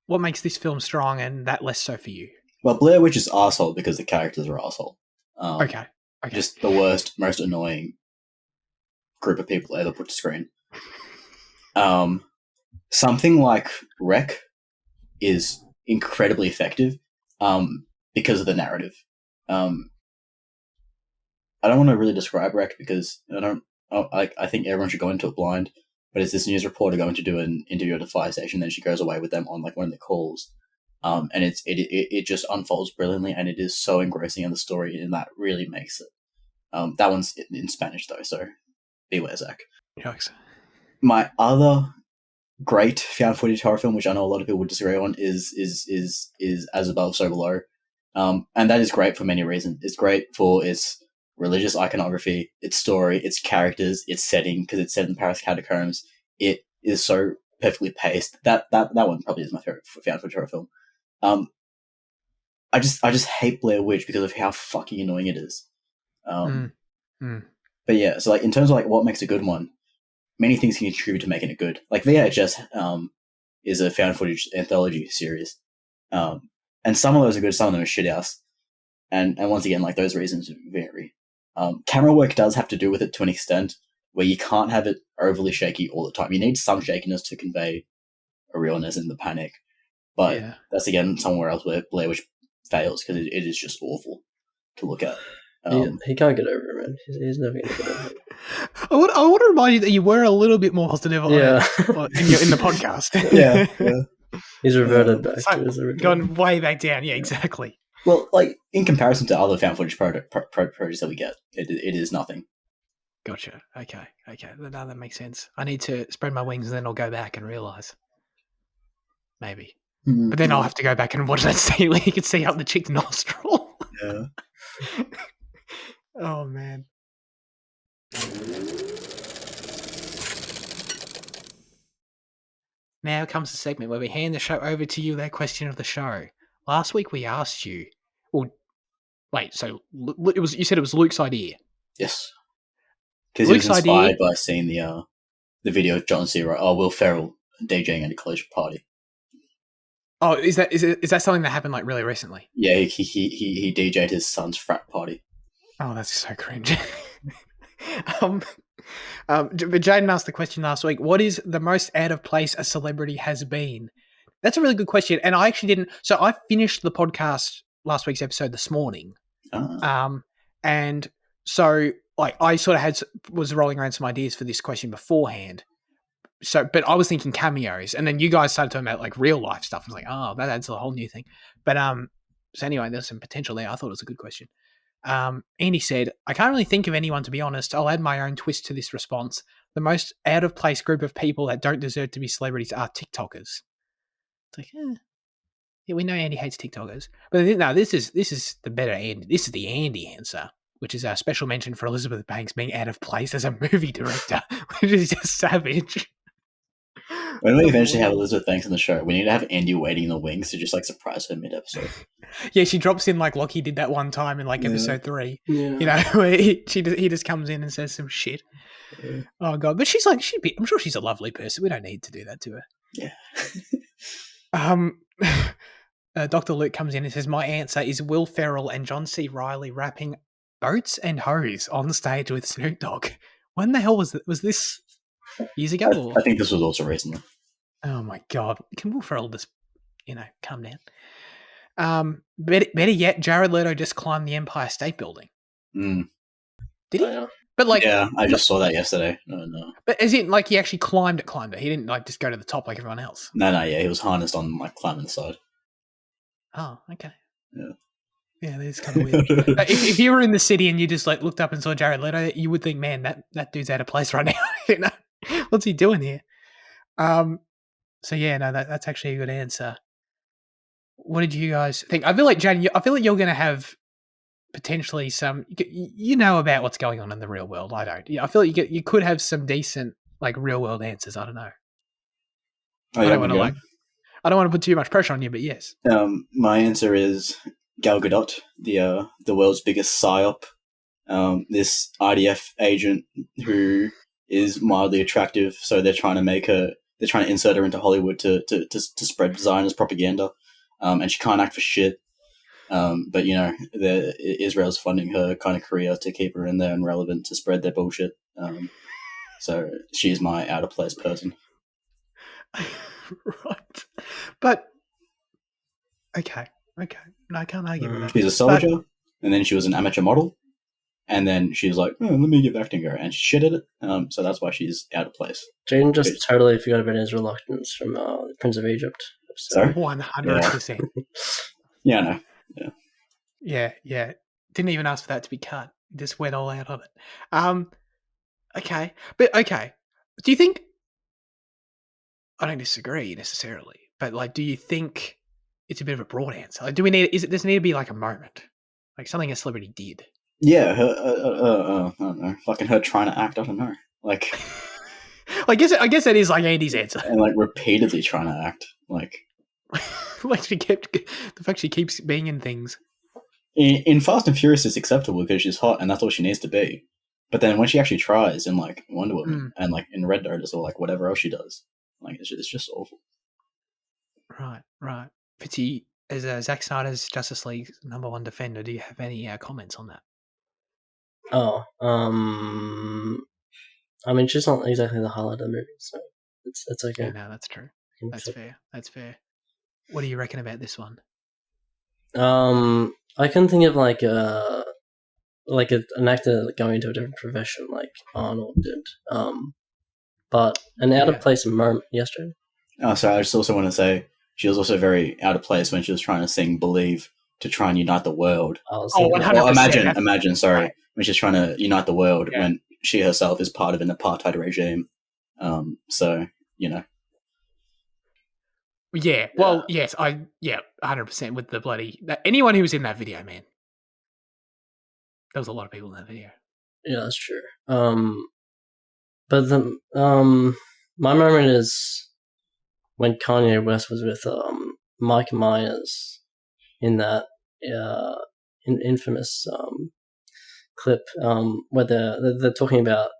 What makes this film strong and that less so for you? Well, Blair Witch is arsehole because the characters are arsehole. Okay. Just the worst, most annoying group of people ever put to screen. Something like Wreck is incredibly effective because of the narrative. I don't want to really describe Wreck because I think everyone should go into it blind. But it's this news reporter going to do an interview at a fire station, then she goes away with them on like one of the calls, and it just unfolds brilliantly, and it is so engrossing in the story, and that really makes it. That one's in Spanish though, so beware, Zach. Jokes. My other great found footage horror film, which I know a lot of people would disagree on, is As Above, So Below, and that is great for many reasons. It's great for its religious iconography, its story, its characters, its setting, because it's set in Paris catacombs. It is so perfectly paced. That one probably is my favorite found footage horror film. I just hate Blair Witch because of how fucking annoying it is. But yeah, so like in terms of like what makes a good one, many things can contribute to making it good. Like VHS is a found footage anthology series, and some of those are good, some of them are shit house, and once again, like those reasons vary. Camera work does have to do with it to an extent where you can't have it overly shaky all the time. You need some shakiness to convey a realness in the panic. But that's again somewhere else where Blair Witch fails because it is just awful to look at. He can't get over it, man. He's never going to get over it. I want to remind you that you were a little bit more positive in the podcast. Yeah. He's reverted back to his original. Gone way back down. Yeah, exactly. Well, like, in comparison to other found footage projects that we get, it is nothing. Gotcha. Okay. No, that makes sense. I need to spread my wings and then I'll go back and realise. Maybe. Mm-hmm. But then I'll have to go back and watch that scene where you can see up the chick's nostril. Yeah. Oh, man. Now comes the segment where we hand the show over to you, that question of the show. Last week we asked you, so you said it was Luke's idea. Yes. Because he was inspired by seeing the video of John C. Will Ferrell DJing at a college party. Oh, is that something that happened like really recently? Yeah, he DJ'd his son's frat party. Oh, that's so cringe. But Jaden asked the question last week, what is the most out of place a celebrity has been? That's a really good question. And I actually didn't. So I finished the podcast, last week's episode, this morning. And so like I sort of was rolling around some ideas for this question beforehand. So, but I was thinking cameos, and then you guys started talking about like real life stuff. I was like, oh, that adds a whole new thing. But so anyway, there's some potential there. I thought it was a good question. Andy said, I can't really think of anyone, to be honest. I'll add my own twist to this response. The most out of place group of people that don't deserve to be celebrities are TikTokers. It's like, yeah, we know Andy hates TikTokers, but no, this is the better Andy. This is the Andy answer, which is a special mention for Elizabeth Banks being out of place as a movie director, which is just savage. When we eventually have Elizabeth Banks on the show, we need to have Andy waiting in the wings to just like surprise her mid-episode. Yeah, she drops in like Lockie did that one time in like episode 3. Yeah. You know, where he just comes in and says some shit. Yeah. Oh god, but she's like I'm sure she's a lovely person. We don't need to do that to her. Yeah. Dr. Luke comes in and says, my answer is Will Ferrell and John C. Reilly rapping Boats and Hoes on stage with Snoop Dogg. When the hell was this? years ago? Or? I think this was also recently. Oh my god! Can Will Ferrell just, calm down? Better yet, Jared Leto just climbed the Empire State Building. Mm. Did he? Oh, yeah. But yeah, I just saw that yesterday. No. But as in, he actually climbed it. He didn't just go to the top like everyone else. No, yeah, he was harnessed on climbing the side. Oh, okay. Yeah. Yeah, that is kind of weird. if you were in the city and you just looked up and saw Jared Leto, you would think, man, that dude's out of place right now. What's he doing here? So yeah, no, that's actually a good answer. What did you guys think? I feel like Jane, you're going to have potentially some, about what's going on in the real world. I don't. I feel like you could have some decent real world answers. I don't know. Oh, yeah, I don't want to put too much pressure on you, but yes. My answer is Gal Gadot, the world's biggest psyop. This IDF agent who is mildly attractive, so they're trying to insert her into Hollywood to spread Zionist propaganda. And she can't act for shit. But Israel's funding her kind of career to keep her in there and relevant to spread their bullshit. So she's my out of place person. Right. But okay. No, I can't argue with that. She's a soldier, and then she was an amateur model, and then she was like, let me give acting a go, and she shit at it. So that's why she's out of place. Jaden just totally forgot about his reluctance from the Prince of Egypt. Sorry? 100%. Yeah, I know. Yeah. Didn't even ask for that to be cut. Just went all out on it. Okay. But okay. Do you think, I don't disagree necessarily, but do you think it's a bit of a broad answer? Does it need to be a moment? Something a celebrity did? Yeah, I don't know. Fucking her trying to act, I don't know. I guess that is Andy's answer. And repeatedly trying to act. The fact she keeps being in things. In Fast and Furious, it's acceptable because she's hot and that's all she needs to be. But then when she actually tries in Wonder Woman and in Red Notice or whatever else she does, it's just awful. Right. Fitzy, as Zack Snyder's Justice League #1 defender, do you have any comments on that? Oh, I mean, she's not exactly the highlight of the movie, so it's okay. Yeah, no, that's true. That's fair. What do you reckon about this one? I can think of an actor going into a different profession like Arnold did. But an out of place moment yesterday. Oh, sorry. I just also want to say she was also very out of place when she was trying to sing "Believe" to try and unite the world. 100%. Imagine. Sorry, right. When she's trying to unite the world when she herself is part of an apartheid regime. So. Yeah. Well, yes, 100% with the bloody anyone who was in that video, man. There was a lot of people in that video. Yeah, that's true. But my moment is when Kanye West was with Mike Myers in that infamous clip where they're talking about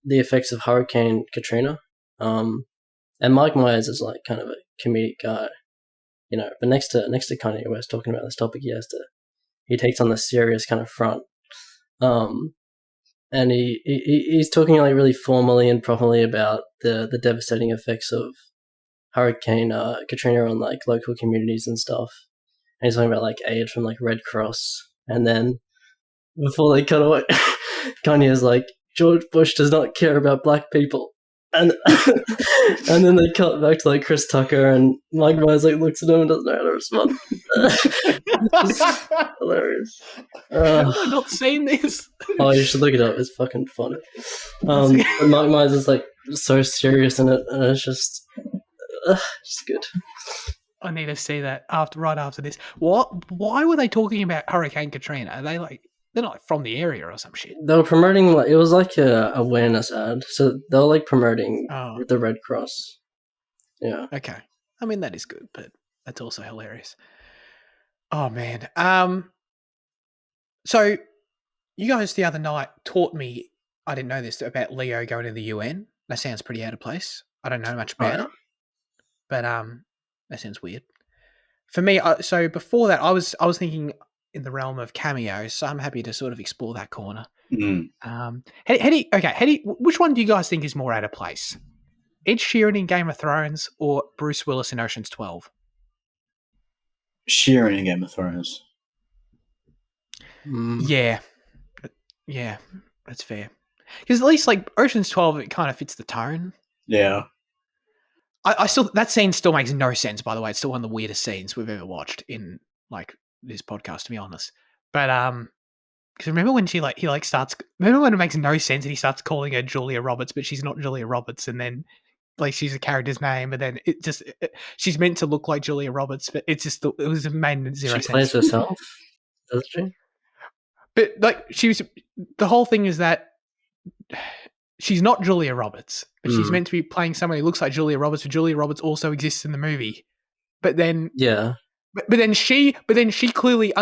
the effects of Hurricane Katrina. And Mike Myers is kind of a comedic guy, but next to Kanye West talking about this topic, he takes on the serious kind of front. And he's talking really formally and properly about the devastating effects of Hurricane Katrina on local communities and stuff. And he's talking about aid from Red Cross. And then before they cut away, Kanye is like, George Bush does not care about black people. And and then they cut back to Chris Tucker, and Mike Myers looks at him and doesn't know how to respond. Hilarious. I've not seen this. Oh, you should look it up. It's fucking funny. But Mike Myers is so serious in it, and it's just good. I need to see that right after this. What? Why were they talking about Hurricane Katrina? Are they they're not from the area or some shit? They were promoting it was a awareness ad, so they were promoting the Red Cross. Yeah. Okay. I mean that is good, but that's also hilarious. Oh man. So you guys the other night taught me, I didn't know this, about Leo going to the UN. That sounds pretty out of place. I don't know much about it, but that sounds weird. For me, so before that, I was thinking in the realm of cameos, so I'm happy to sort of explore that corner. Mm. Which one do you guys think is more out of place? Ed Sheeran in Game of Thrones or Bruce Willis in Ocean's 12? Sheeran in Game of Thrones. Yeah, that's fair. Because at least like Ocean's 12, it kind of fits the tone. Yeah. I still, that scene still makes no sense. By the way, it's still one of the weirdest scenes we've ever watched in like this podcast, to be honest. But because remember when remember when it makes no sense and he starts calling her Julia Roberts, but she's not Julia Roberts, and then like she's a character's name, and then she's meant to look like Julia Roberts, but it was made zero sense. She plays herself, doesn't she? But like the whole thing is that she's not Julia Roberts, but she's meant to be playing someone who looks like Julia Roberts, but Julia Roberts also exists in the movie. But then but then she clearly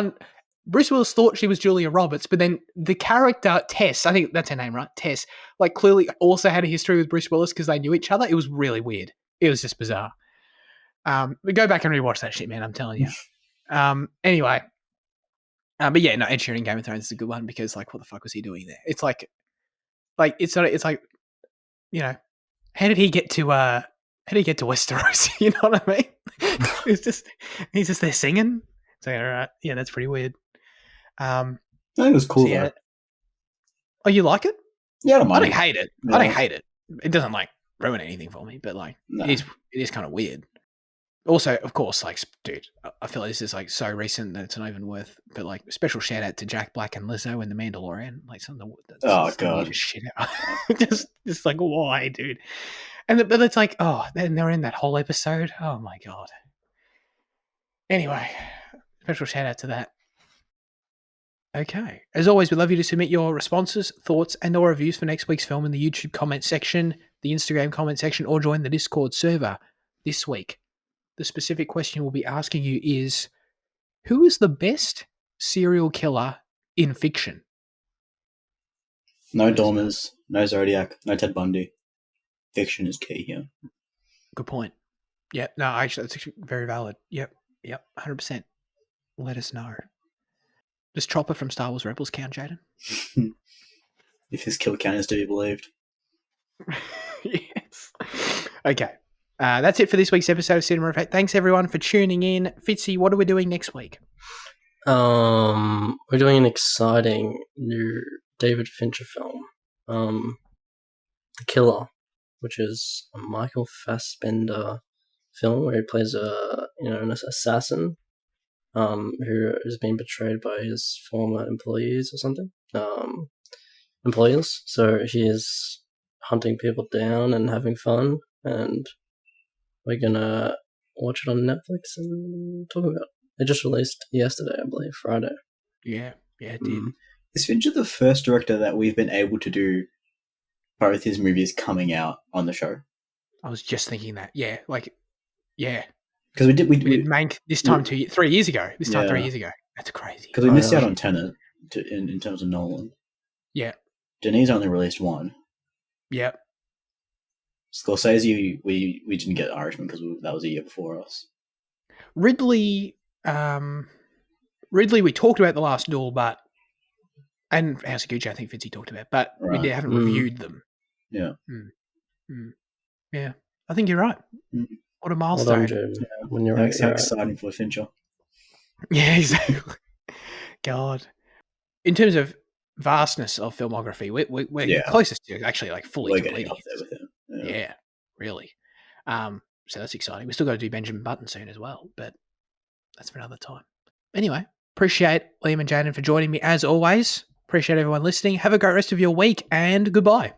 Bruce Willis thought she was Julia Roberts, but then the character Tess, I think that's her name, right? Tess, like clearly also had a history with Bruce Willis because they knew each other. It was really weird. It was just bizarre. But go back and rewatch that shit, man. I'm telling you. Anyway, but yeah, no, Ed Sheeran Game of Thrones is a good one because like, what the fuck was he doing there? It's like it's like, you know, how did he get to Westeros? You know what I mean? he's just there singing. So yeah, that's pretty weird. I think it was cool though. Oh, you like it? Yeah, I don't mind. I don't hate it. No. I don't hate it. It doesn't like ruin anything for me, but like it is kind of weird. Also, of course, like, dude, I feel like this is like so recent that it's not even worth. But like, special shout out to Jack Black and Lizzo and The Mandalorian. Like, some of the God, shit out. just like why, dude? But it's like, oh, then they're in that whole episode. Oh my god. Anyway, special shout out to that. Okay. As always, we'd love you to submit your responses, thoughts, and or reviews for next week's film in the YouTube comment section, the Instagram comment section, or join the Discord server this week. The specific question we'll be asking you is, who is the best serial killer in fiction? No Dormers, no Zodiac, no Ted Bundy. Fiction is key here. Good point. Yeah, no, actually, that's actually very valid. Yep, 100%. Let us know. Does Chopper from Star Wars Rebels count, Jaden? If his kill count is to be believed. Yes. Okay. That's it for this week's episode of Cinema Effect. Thanks everyone for tuning in. Fitzy, what are we doing next week? We're doing an exciting new David Fincher film, The Killer, which is a Michael Fassbender film where he plays an assassin who has been betrayed by his former employees or something. Employers. So he is hunting people down and having fun, and we're gonna watch it on Netflix and talk about it. It just released yesterday, I believe, Friday. Yeah, it did. Is Fincher the first director that we've been able to do both his movies coming out on the show? I was just thinking that. Yeah. Because we did Mank this time 3 years ago. 3 years ago. That's crazy. Because we missed out on Tenet in terms of Nolan. Yeah. Denis only released one. Yep. Scorsese, we didn't get Irishman because that was a year before us. Ridley, we talked about The Last Duel, and House of Gucci, I think Fitzy talked about, but we haven't reviewed them. Yeah. Yeah, I think you're right. What a milestone. When you're right, exciting for Fincher. Yeah, exactly. God. In terms of vastness of filmography, we're closest to actually like fully completing up there with him. Yeah, really. So that's exciting. We still got to do Benjamin Button soon as well, but that's for another time. Anyway, appreciate Liam and Jaden for joining me as always. Appreciate everyone listening. Have a great rest of your week and goodbye.